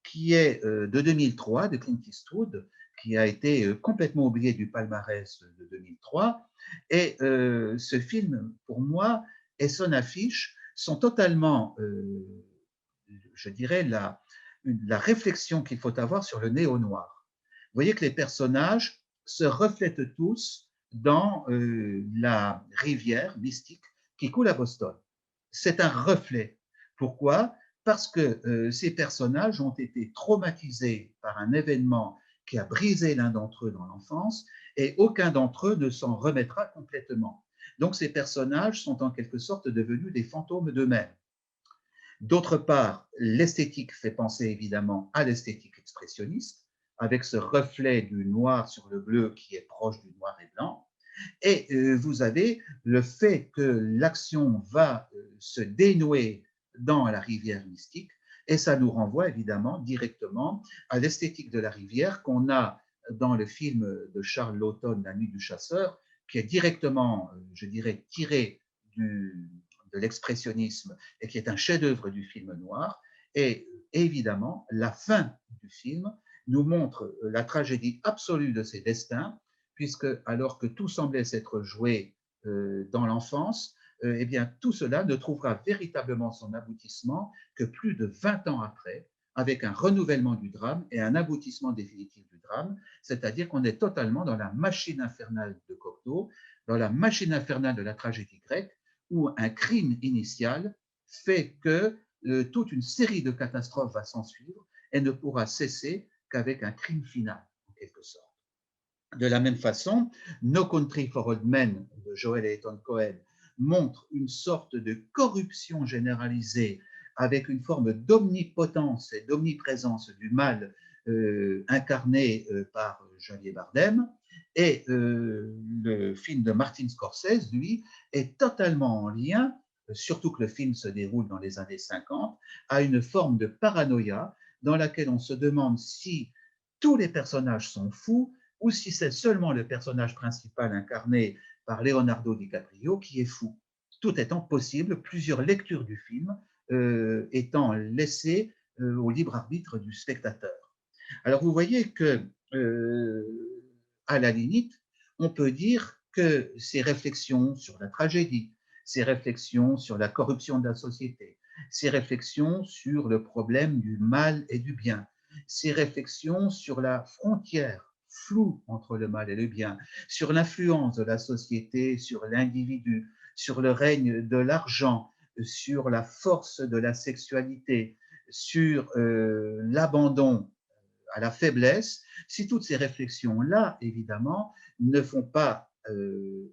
qui est de 2003, de Clint Eastwood, qui a été complètement oublié du palmarès de 2003. Et ce film, pour moi, et son affiche sont totalement, je dirais, la réflexion qu'il faut avoir sur le néo-noir. Vous voyez que les personnages se reflètent tous dans la rivière mystique qui coule à Boston. C'est un reflet. Pourquoi? Parce que ces personnages ont été traumatisés par un événement qui a brisé l'un d'entre eux dans l'enfance, et aucun d'entre eux ne s'en remettra complètement. Donc ces personnages sont en quelque sorte devenus des fantômes d'eux-mêmes. D'autre part, l'esthétique fait penser évidemment à l'esthétique expressionniste, avec ce reflet du noir sur le bleu qui est proche du noir et blanc. Et vous avez le fait que l'action va se dénouer dans la rivière mystique, et ça nous renvoie évidemment directement à l'esthétique de la rivière qu'on a dans le film de Charles Laughton, La Nuit du Chasseur, qui est directement, je dirais, tiré de l'expressionnisme et qui est un chef-d'œuvre du film noir. Et évidemment, la fin du film nous montre la tragédie absolue de ses destins, puisque alors que tout semblait s'être joué dans l'enfance, eh bien, tout cela ne trouvera véritablement son aboutissement que plus de 20 ans après, avec un renouvellement du drame et un aboutissement définitif du drame, c'est-à-dire qu'on est totalement dans la machine infernale de Cocteau, dans la machine infernale de la tragédie grecque, où un crime initial fait que toute une série de catastrophes va s'ensuivre et ne pourra cesser qu'avec un crime final, en quelque sorte. De la même façon, No Country for Old Men de Joel Edgerton Cohen montre une sorte de corruption généralisée avec une forme d'omnipotence et d'omniprésence du mal incarné par Javier Bardem. Et le film de Martin Scorsese, lui, est totalement en lien, surtout que le film se déroule dans les années 50, à une forme de paranoïa dans laquelle on se demande si tous les personnages sont fous ou si c'est seulement le personnage principal incarné par Leonardo DiCaprio qui est fou. Tout étant possible, plusieurs lectures du film étant laissées au libre arbitre du spectateur. Alors vous voyez que, à la limite, on peut dire que ces réflexions sur la tragédie, ces réflexions sur la corruption de la société, ces réflexions sur le problème du mal et du bien, ces réflexions sur la frontière floue entre le mal et le bien, sur l'influence de la société sur l'individu, sur le règne de l'argent, sur la force de la sexualité, sur l'abandon à la faiblesse, si toutes ces réflexions-là, évidemment, ne font pas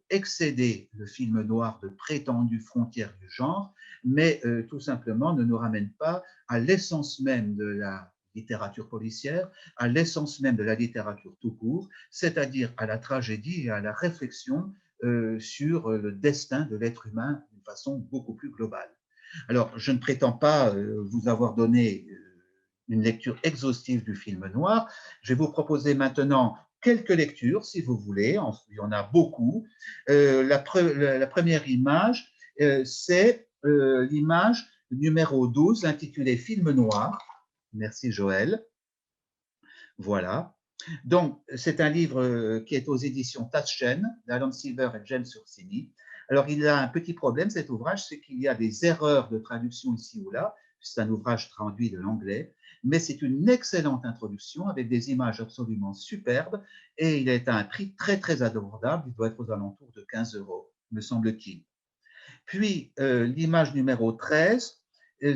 excéder le film noir de prétendues frontières du genre, mais tout simplement ne nous ramènent pas à l'essence même de la littérature policière, à l'essence même de la littérature tout court, c'est-à-dire à la tragédie et à la réflexion sur le destin de l'être humain d'une façon beaucoup plus globale. Alors, je ne prétends pas vous avoir donné une lecture exhaustive du film noir. Je vais vous proposer maintenant quelques lectures, si vous voulez. Il y en a beaucoup. La première image, c'est l'image numéro 12, intitulée Film noir. Merci Joël. Voilà. Donc, c'est un livre qui est aux éditions Taschen, d'Alan Silver et James Ursini. Alors, il a un petit problème, cet ouvrage, c'est qu'il y a des erreurs de traduction ici ou là. C'est un ouvrage traduit de l'anglais, mais c'est une excellente introduction avec des images absolument superbes et il est à un prix très, très abordable. Il doit être aux alentours de 15 euros, me semble-t-il. Puis, l'image numéro 13,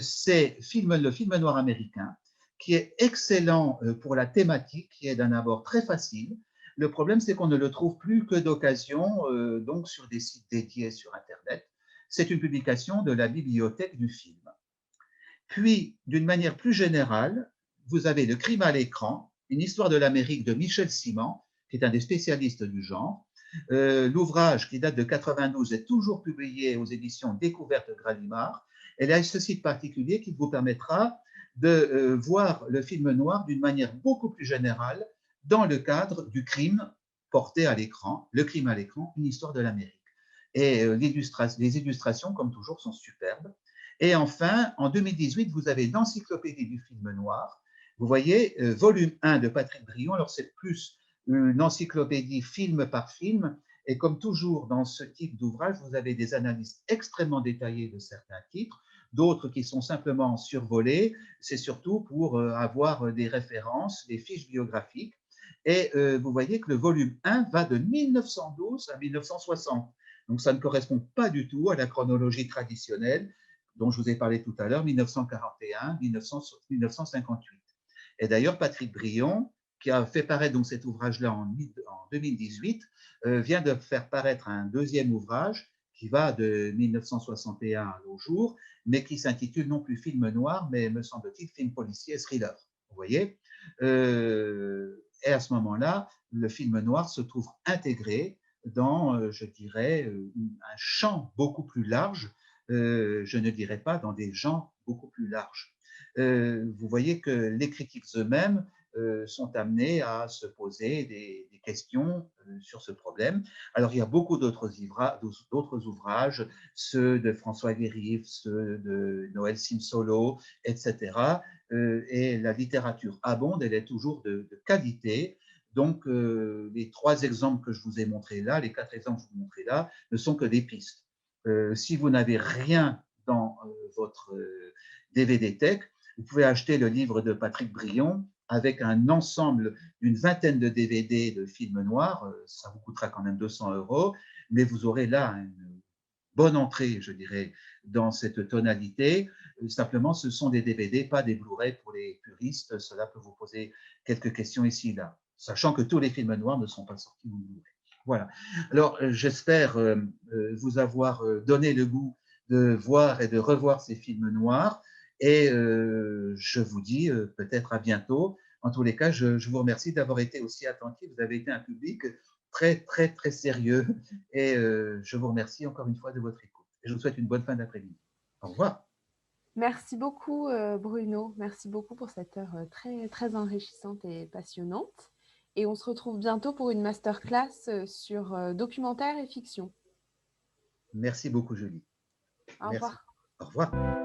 c'est le film noir américain, qui est excellent pour la thématique, qui est d'un abord très facile. Le problème, c'est qu'on ne le trouve plus que d'occasion, donc sur des sites dédiés sur Internet. C'est une publication de la bibliothèque du film. Puis, d'une manière plus générale, vous avez Le crime à l'écran, une histoire de l'Amérique de Michel Simon, qui est un des spécialistes du genre. L'ouvrage, qui date de 92, est toujours publié aux éditions Découverte Gallimard. Elle a ceci de particulier qui vous permettra de voir le film noir d'une manière beaucoup plus générale dans le cadre du crime porté à l'écran, Le crime à l'écran, une histoire de l'Amérique. Et les illustrations, comme toujours, sont superbes. Et enfin, en 2018, vous avez l'encyclopédie du film noir. Vous voyez, volume 1 de Patrick Brion. Alors, c'est plus une encyclopédie film par film. Et comme toujours dans ce type d'ouvrage, vous avez des analyses extrêmement détaillées de certains titres, d'autres qui sont simplement survolés. C'est surtout pour avoir des références, des fiches biographiques. Et vous voyez que le volume 1 va de 1912 à 1960. Donc, ça ne correspond pas du tout à la chronologie traditionnelle dont je vous ai parlé tout à l'heure, 1941, 1958. Et d'ailleurs, Patrick Brion, qui a fait paraître donc cet ouvrage-là en 2018, vient de faire paraître un deuxième ouvrage qui va de 1961 à nos jours, mais qui s'intitule non plus Film noir, mais me semble-t-il film policier et thriller. Vous voyez, et à ce moment-là, le film noir se trouve intégré dans, je dirais, un champ beaucoup plus large, je ne dirais pas dans des genres beaucoup plus larges. Vous voyez que les critiques eux-mêmes sont amenés à se poser des questions sur ce problème. Alors, il y a beaucoup d'autres ouvrages, ceux de François Guérive, ceux de Noël Simsolo, etc. Et la littérature abonde, elle est toujours de qualité. Donc, les 3 exemples que je vous ai montrés là, les 4 exemples que je vous ai montrés là, ne sont que des pistes. Si vous n'avez rien dans votre DVD Tech, vous pouvez acheter le livre de Patrick Brion avec un ensemble d'une vingtaine de DVD de films noirs. Ça vous coûtera quand même 200 euros, mais vous aurez là une bonne entrée, je dirais, dans cette tonalité. Simplement, ce sont des DVD, pas des Blu-ray pour les puristes. Cela peut vous poser quelques questions ici et là, sachant que tous les films noirs ne sont pas sortis en Blu-ray. Voilà. Alors, j'espère vous avoir donné le goût de voir et de revoir ces films noirs. Et je vous dis peut-être à bientôt. En tous les cas, je vous remercie d'avoir été aussi attentif. Vous avez été un public très, très, très sérieux. Et je vous remercie encore une fois de votre écoute. Et je vous souhaite une bonne fin d'après-midi. Au revoir. Merci beaucoup, Bruno. Merci beaucoup pour cette heure très, très enrichissante et passionnante. Et on se retrouve bientôt pour une masterclass sur documentaire et fiction. Merci beaucoup, Julie. Au Merci. revoir. Au revoir.